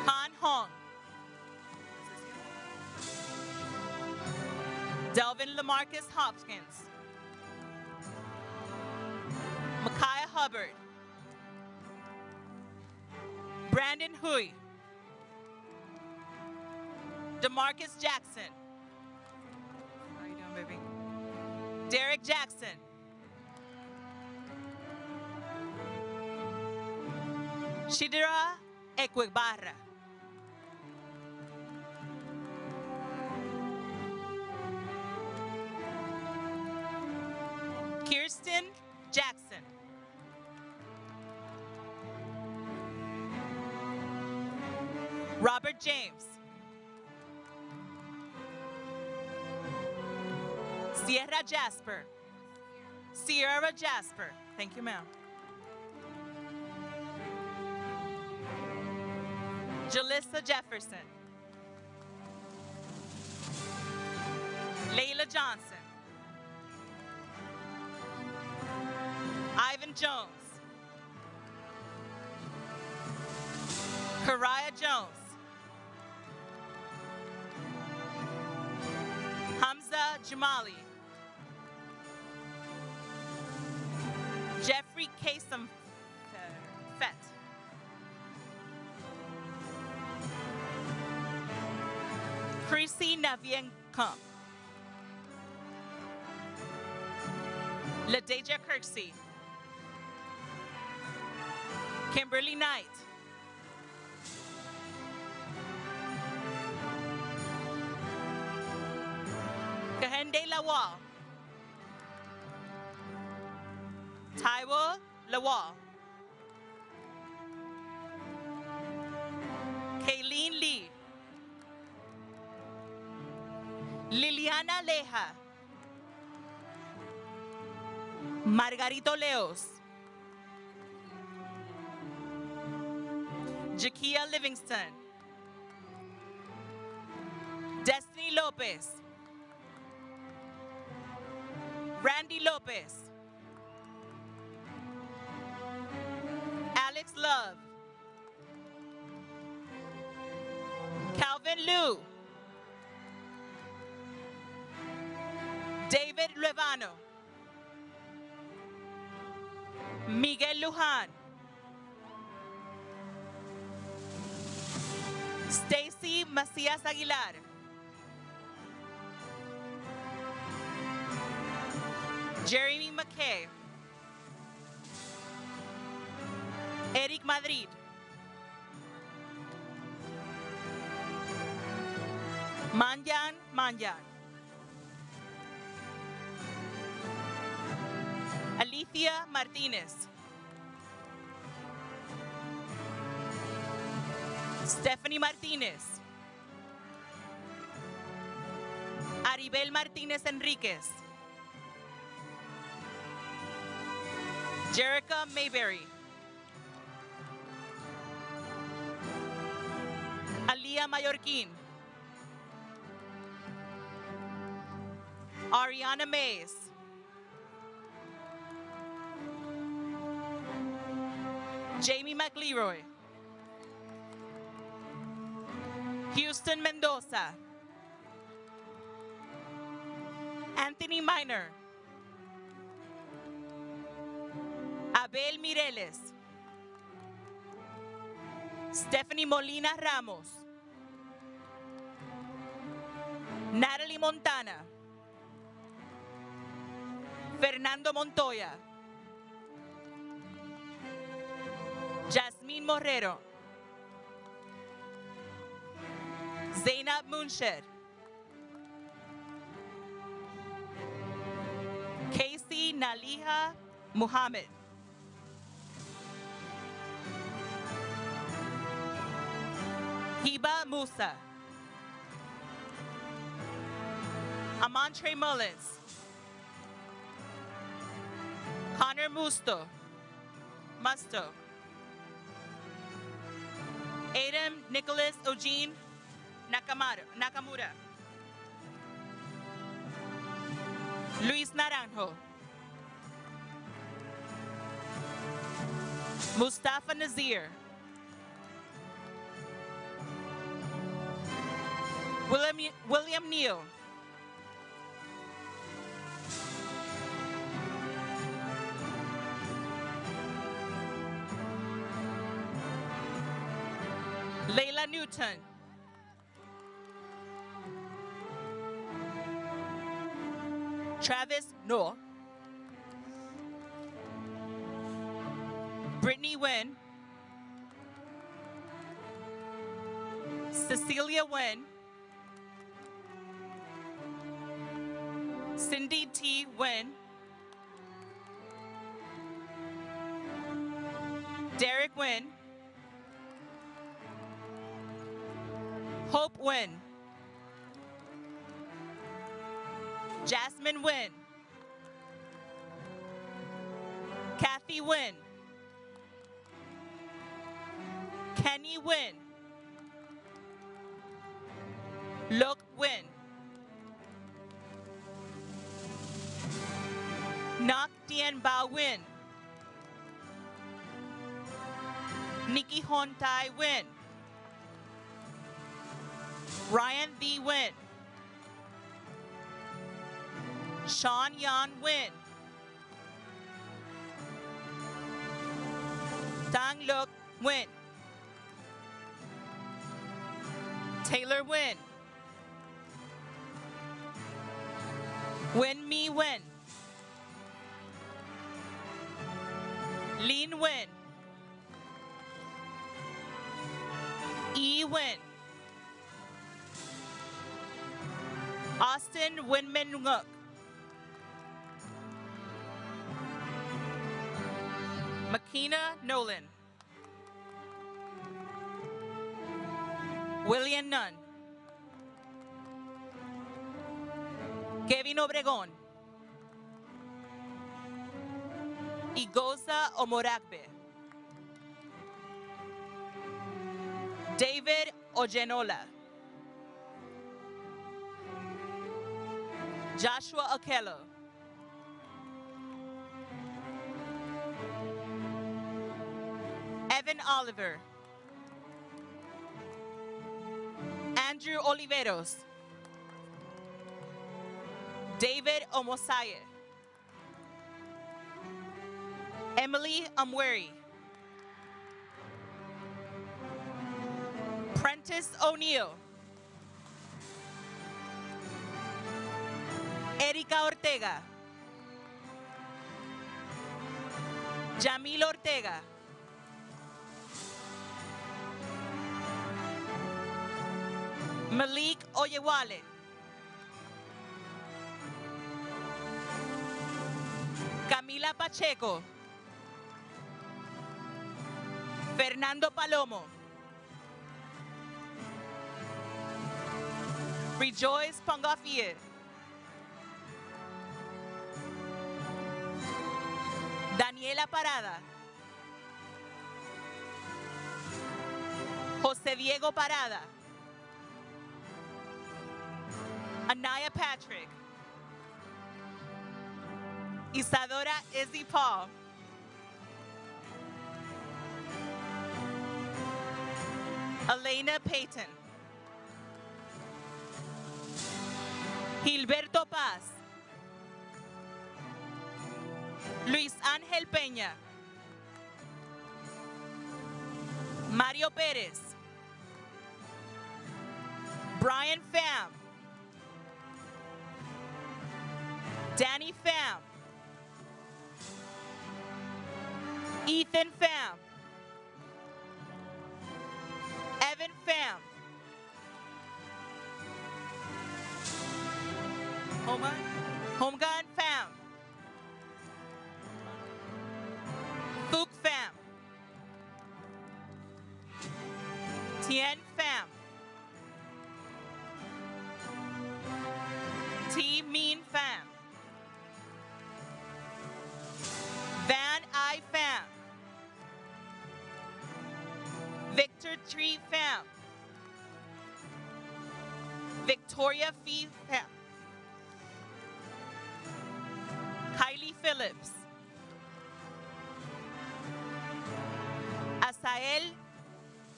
Han Hong, Delvin Lamarcus Hopkins, Micaiah Hubbard, Brandon Hui, DeMarcus Jackson, how you doing, baby? Derek Jackson, Shidera Equibarra, James. Sierra Jasper. Sierra Jasper. Thank you, ma'am. Jalissa Jefferson. Layla Johnson. Ivan Jones. Kariah Jones. Hamza Jamali. Jeffrey Kasem Fett. Chrissy Navien Kump. LaDeja Kirksey. Kimberly Knight. Kahende Lawal. Taiwo Lawal. Kayleen Lee. Liliana Leja. Margarito Leos. Jakia Livingston. Destiny Lopez. Randy Lopez. Alex Love. Calvin Liu. David Levano. Miguel Lujan. Stacy Macias Aguilar. Jeremy McKay. Eric Madrid. Manjan. Alicia Martinez. Stephanie Martinez. Aribel Martinez Enriquez. Jerica Mayberry. Alia Mallorquin. Ariana Mays. Jamie McLeroy. Houston Mendoza. Anthony Minor. Abel Mireles. Stephanie Molina Ramos. Natalie Montana. Fernando Montoya. Jasmine Morrero. Zainab Moonshed. Casey Naliha Muhammad. Hiba Musa. Amantre Mullins. Connor Musto. Adam Nicholas Eugene Nakamura. Luis Naranjo. Mustafa Nazir. William Neal. Layla Newton. Travis Noor. Brittany Nguyen. Cecilia Nguyen. Cindy T. Nguyen. Derek Nguyen. Hope Wynn. Jasmine Wynn. Kathy Wynn. Kenny Wynn. Lok Wynn. Nak Dien Ba Wynn. Nikki Hontai Wynn. Ryan V. Wynn. Sean Yan Wynn. Dang Luk Wynn. Taylor Wynn. Win Me Win. Lean Win. E Win. Austin Winman Ngook. Makina Nolan. William Nunn. Kevin Obregón. Igoza Omoragbe. David Ojenola. Joshua Okello. Evan Oliver. Andrew Oliveros. David Omosaye. Emily Amweri. Prentice O'Neill. Erika Ortega. Jamil Ortega. Malik Oyewale. Camila Pacheco. Fernando Palomo. Rejoice Pangafie. Daniela Parada. José Diego Parada. Anaya Patrick. Isadora Izzy Paul. Elena Payton. Gilberto Paz. Luis Ángel Peña. Mario Pérez. Brian Pham. Danny Pham. Ethan Pham. Evan Pham. Homegan Pham. Fook Pham. Tien Pham. T Mean Pham. Van I Pham. Victor Tree Pham. Victoria Fee Pham. Kylie Phillips. Asael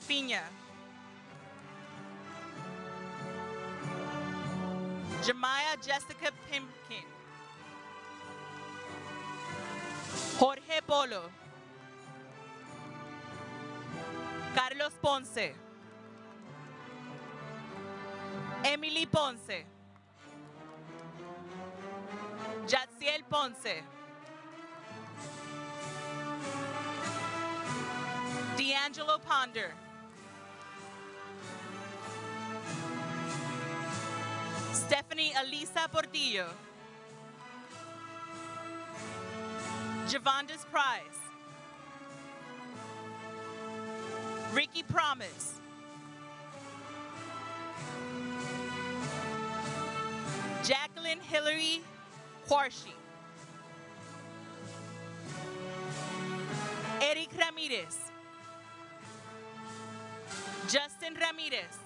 Piña. Jemiah Jessica Pimkin. Jorge Polo. Carlos Ponce. Emily Ponce. Jatsiel Ponce. D'Angelo Ponder. Stephanie Elisa Portillo. Javonda's Prize. Ricky Promise. Jacqueline Hillary Quarshi. Eric Ramirez. Justin Ramirez.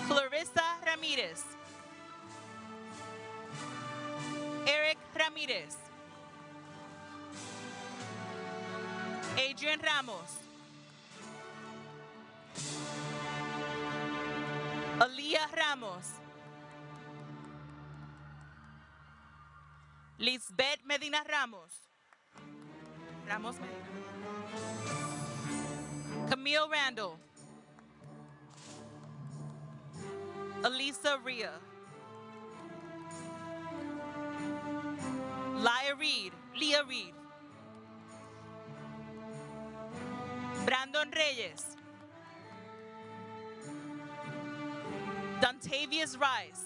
Clarissa Ramirez. Eric Ramirez. Adrian Ramos. Aaliyah Ramos. Lisbeth Medina Ramos. Ramos Medina. Camille Randall. Elisa Rhea. Leah Reed. Brandon Reyes. Dontavius Rice.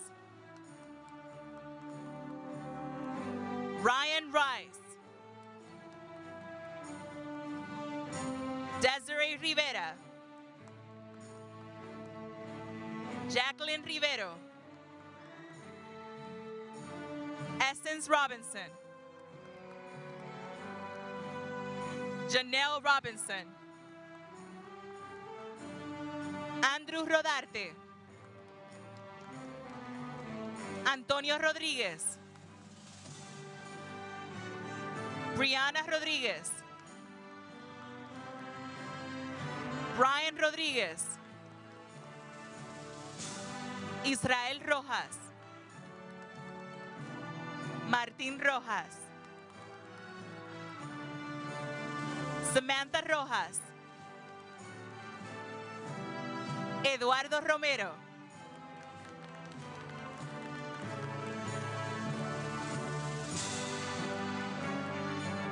Ryan Rice. Desiree Rivera. Jacqueline Rivero. Essence Robinson. Janelle Robinson. Andrew Rodarte. Antonio Rodríguez. Brianna Rodríguez. Brian Rodríguez. Israel Rojas. Martín Rojas. Samantha Rojas. Eduardo Romero.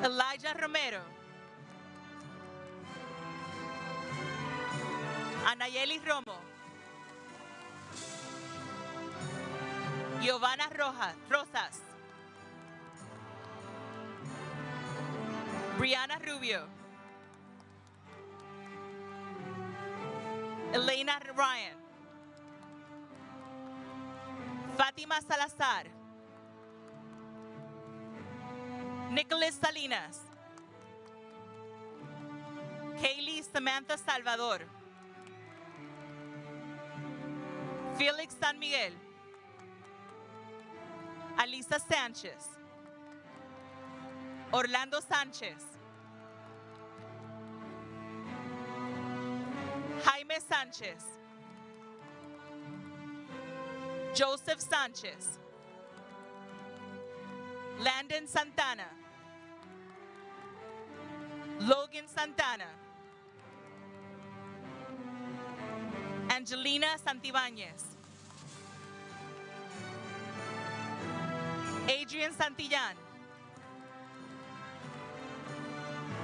Elijah Romero. Anayeli Romo. Giovanna Rosas. Brianna Rubio. Elena Ryan. Fátima Salazar. Nicholas Salinas. Kaylee Samantha Salvador. Felix San Miguel. Alisa Sánchez. Orlando Sánchez. Jaime Sánchez. Joseph Sánchez. Landon Santana. Logan Santana. Angelina Santibáñez. Adrian Santillán.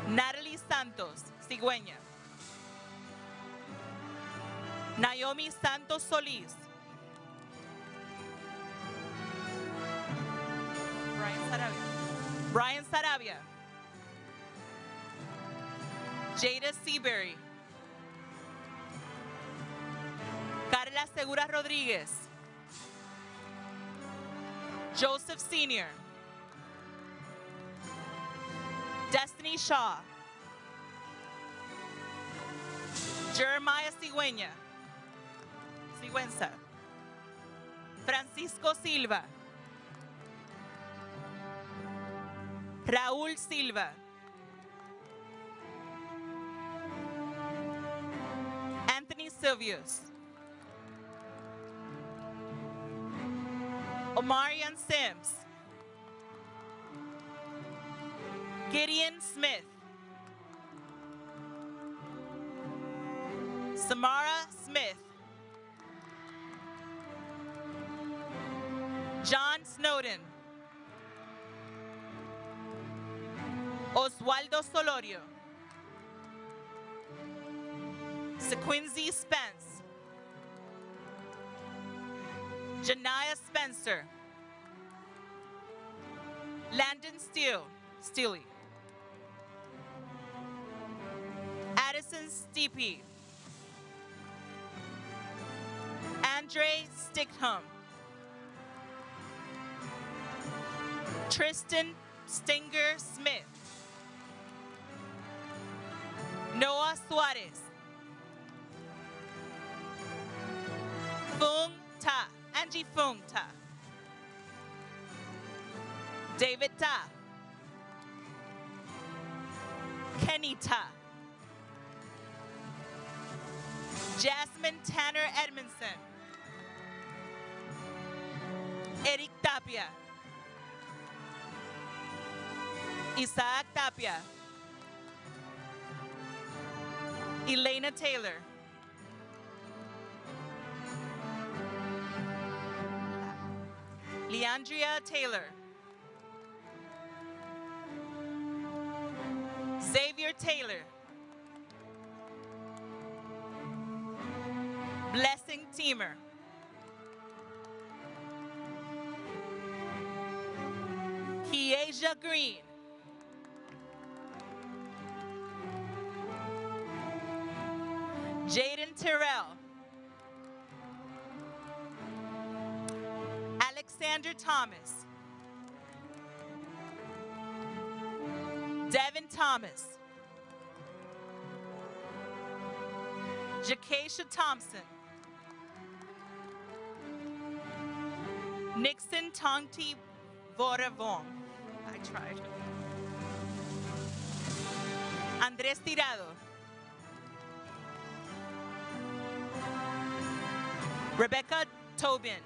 Natalie Santos, Cigüeña. Naomi Santos Solís. Brian Sarabia. Jada Seabury. Carla Segura Rodríguez. Joseph Sr. Destiny Shaw. Jeremiah Cigüeña. Sigüenza. Francisco Silva. Raúl Silva. Anthony Silvius. Omarion Sims. Gideon Smith. Samara Smith. John Snowden. Oswaldo Solorio. Sequincy Spence. Janaya Spencer. Landon Steely. Addison Steepy. Andre Stickham, Tristan Stinger Smith, Noah Suarez, Fung Ta, Angie Fung Ta, David Ta, Kenny Ta, Jasmine Tanner Edmondson, Eric Tapia, Isaac Tapia, Elena Taylor, Leandria Taylor, Xavier Taylor, Blessing Teamer, Kiesia Green, Jaden Terrell, Alexander Thomas, Devin Thomas, Jakeisha Thompson, Nixon Tongti Voravong. I tried. Andrés Tirado, Rebecca Tobin,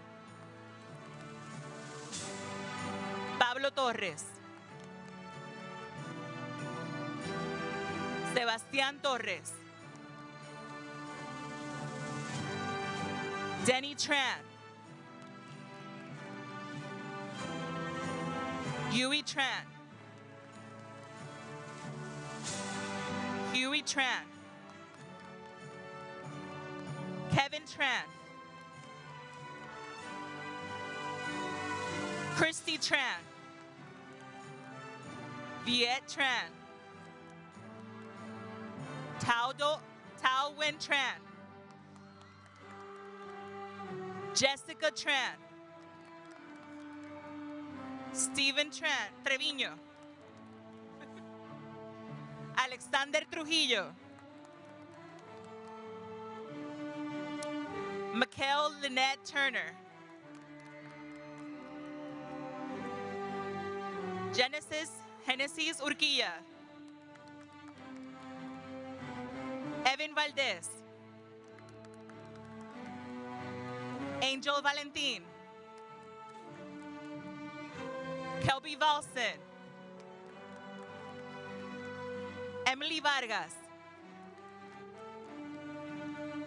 Pablo Torres, Sebastián Torres, Denny Tran, Yui Tran, Huey Tran, Kevin Tran, Christy Tran, Viet Tran, Tao Win Tran, Jessica Tran, Stephen Tran, Treviño, Alexander Trujillo, Mikhail Lynette Turner, Genesis Urquilla, Evan Valdez, Angel Valentin, Kelby Valson, Emily Vargas,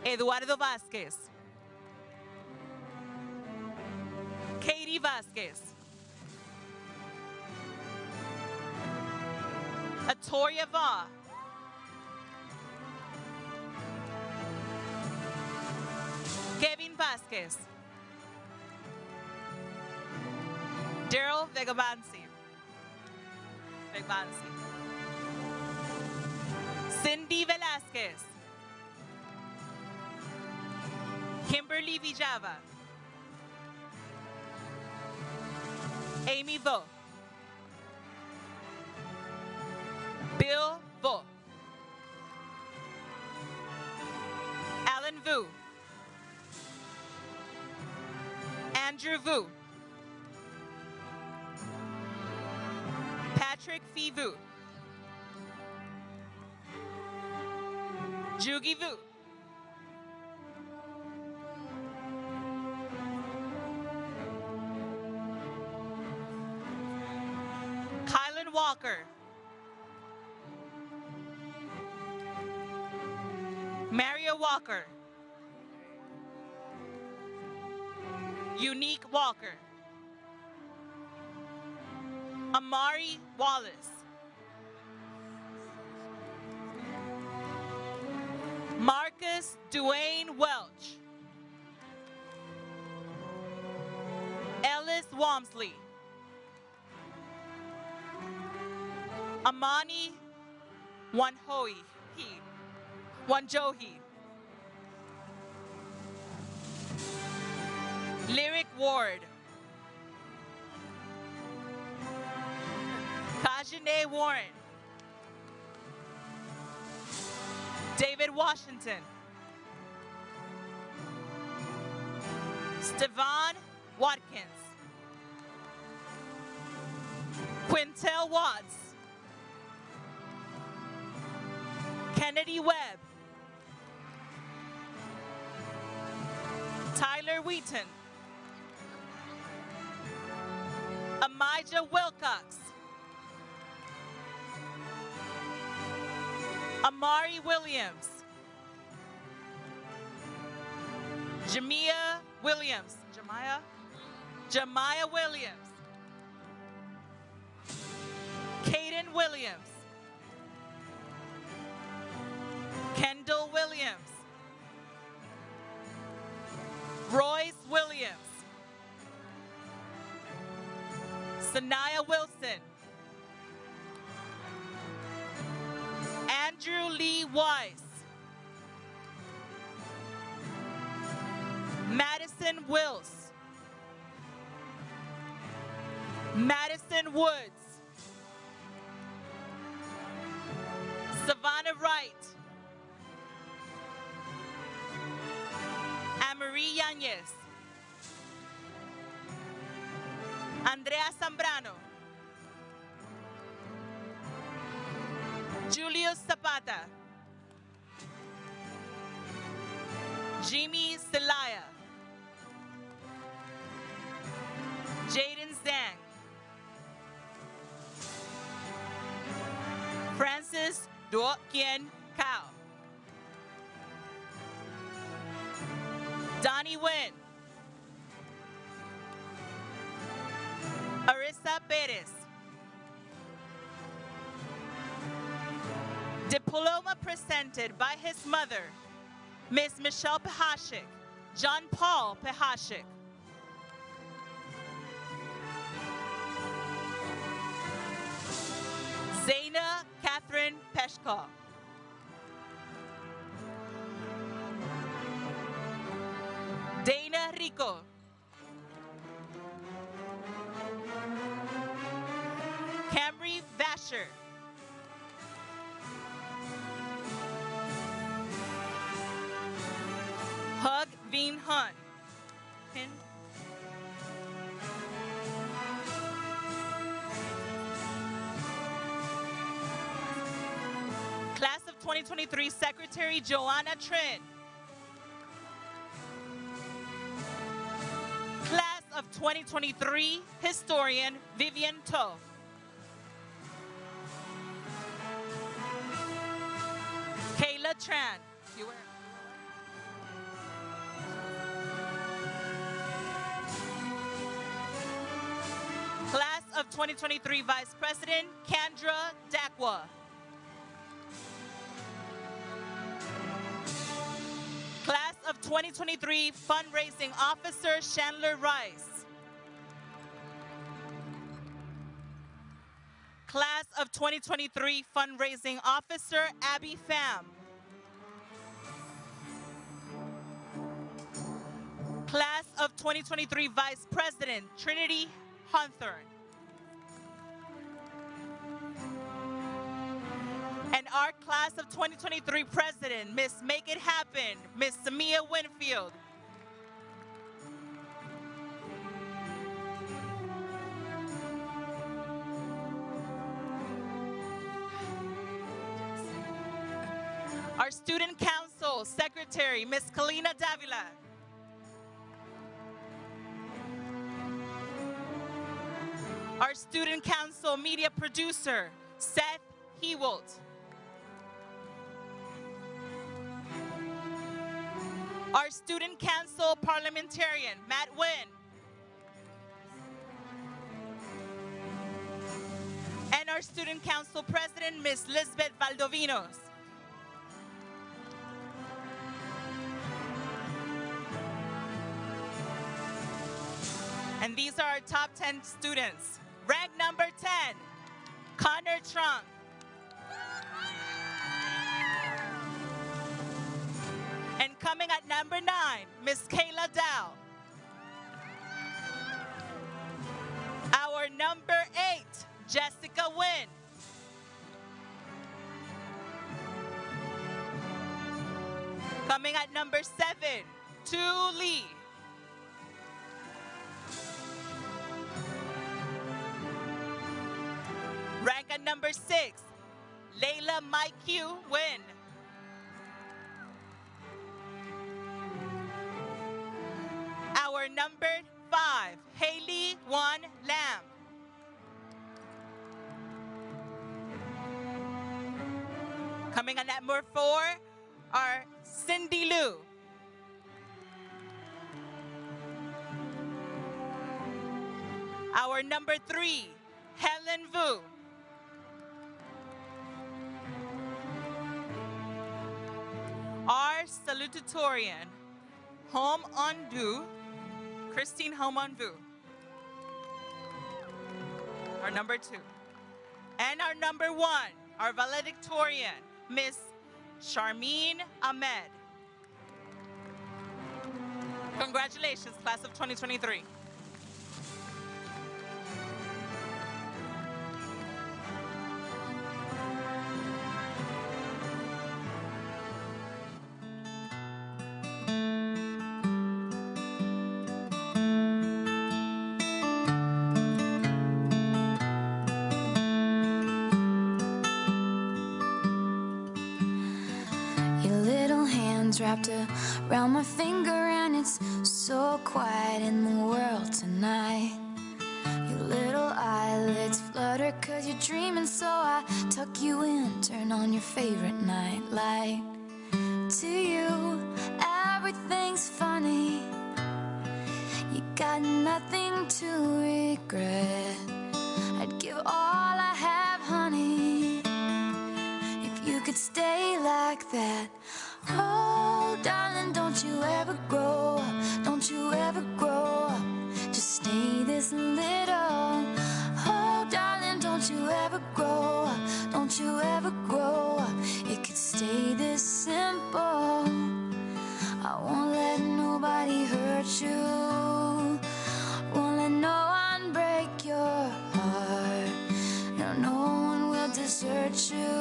Eduardo Vázquez, Katie Vázquez, Atoria Va, Kevin Vázquez, Daryl Vegabansi, Cindy Velasquez, Kimberly Villava, Amy Vo, Bill Vo, Alan Vu, Andrew Vu, Patrick Phi Vu, Jugi Vu, Kylan Walker, Mario Walker, Unique Walker, Amari Wallace, Marcus Duane Welch, Ellis Wamsley, Amani Wanjohi, Lyric Ward. Kajane Warren. David Washington. Stevan Watkins. Quintel Watts. Kennedy Webb. Tyler Wheaton. Amijah Wilcox. Amari Williams. Jamia Williams. Jemiah Williams. Caden Williams. Kendall Williams. Royce Williams. Sanaya Wilson. Andrew Lee Weiss. Madison Wills. Madison Woods. Savannah Wright. Amarie Yanez. Andrea Zambrano. Julius Zapata. Jimmy Celaya. Jaden Zhang. Francis Duo Kien Cao. Donnie Nguyen. Arissa Perez. Diploma presented by his mother, Miss Michelle Pehashik, John Paul Pehashik. Zaina Catherine Peshko. Dana Rico. Camry Vasher. Hug Veen Hun. Class of 2023 Secretary Joanna Trin. Class of 2023 Historian Vivian To. Kayla Tran. Class of 2023 Vice President Kendra Dakwa. Class of 2023 Fundraising Officer Chandler Rice. Class of 2023 Fundraising Officer Abby Pham. Class of 2023 Vice President Trinity Hunthorne. And our Class of 2023 President, Miss Make It Happen, Miss Samia Winfield. Our Student Council Secretary, Miss Kalina Davila. Our Student Council Media Producer, Seth Hewalt. Our Student Council Parliamentarian, Matt Nguyen. And our Student Council President, Miss Lisbeth Valdovinos. And these are our top 10 students. Rank number 10, Connor Trunk. And coming at number 9, Miss Kayla Dow. number 8, Jessica Wynn. Coming at number 7, Tu Lee. Rank at number 6, Layla Maiq Wynn. Our number 5, Haley Wan Lam. Coming in at number 4 are Cindy Liu. Our number 3, Helen Vu. Our salutatorian, Hom Ondu, Christine Hom Ondu. Our number 2. And our number 1, our valedictorian, Miss Charmine Ahmed. Congratulations, class of 2023. Your little hands wrapped around my finger, and it's so quiet in the world tonight. Your little eyelids flutter 'cause you're dreaming, so I tuck you in, turn on your favorite night light. To you, everything's funny. You got nothing to regret. I'd give all I have, honey, if you could stay like that. Oh, darling, don't you ever grow up. Don't you ever grow up. Just stay this little. Oh, darling, don't you ever grow up. Don't you ever grow up. It could stay this simple. I won't let nobody hurt you. Won't let no one break your heart. No, no one will desert you.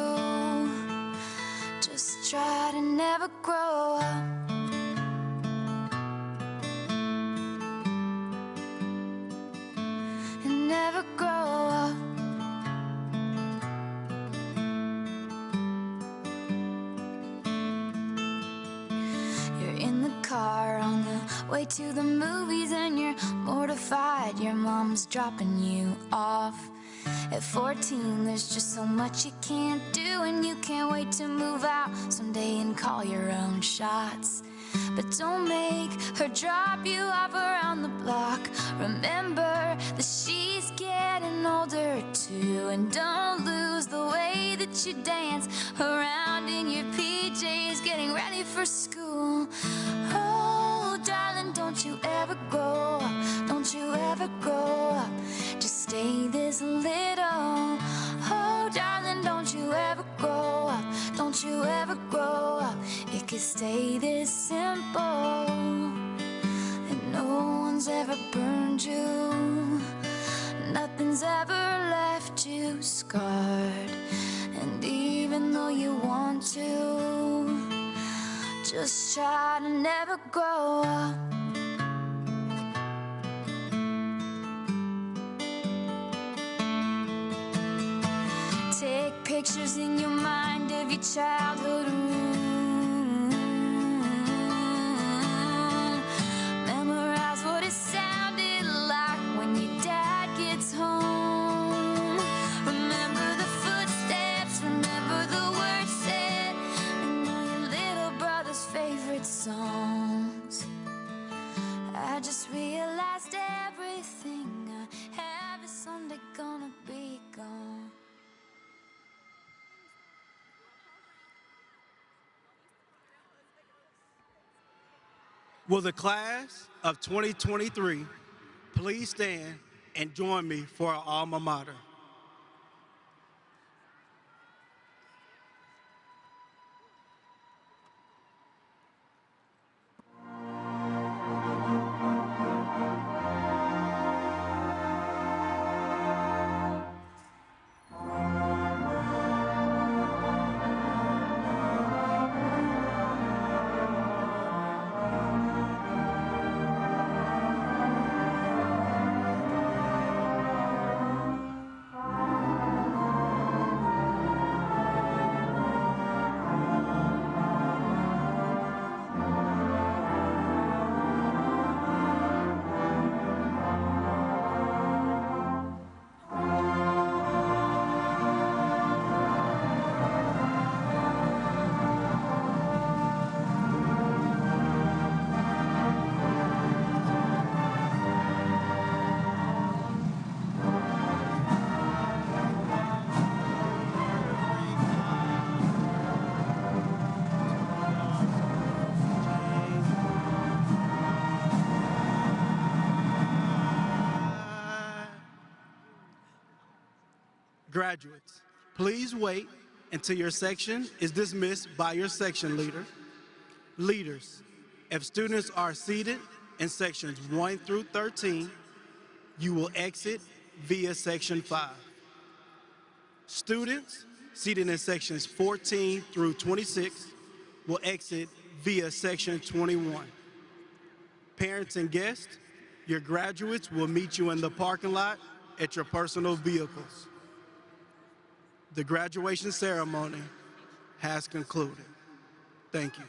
Just try to never grow up. And never grow up. You're in the car on the way to the movies, and you're mortified your mom's dropping you off. At 14, there's just so much you can't do, and you can't wait to move out someday and call your own shots. But don't make her drop you off around the block. Remember that she's getting older too, and don't lose the way that you dance around in your PJs getting ready for school. Oh, darling, don't you ever grow up. Don't you ever grow up. Just stay this little. Oh, darling, don't you ever grow up. Don't you ever grow up. It could stay this simple. And no one's ever burned you. Nothing's ever left you scarred. And even though you want to, just try to never grow up. Take pictures in your mind of your childhood room. Memorize what it sounded like when your dad gets home. Remember the footsteps, remember the words said, and all your little brother's favorite songs. I just realized everything I have is someday gonna be gone. Will the class of 2023 please stand and join me for our alma mater? Graduates, please wait until your section is dismissed by your section leader. Leaders, if students are seated in sections 1 through 13, you will exit via section 5. Students seated in sections 14 through 26 will exit via section 21. Parents and guests, your graduates will meet you in the parking lot at your personal vehicles. The graduation ceremony has concluded. Thank you.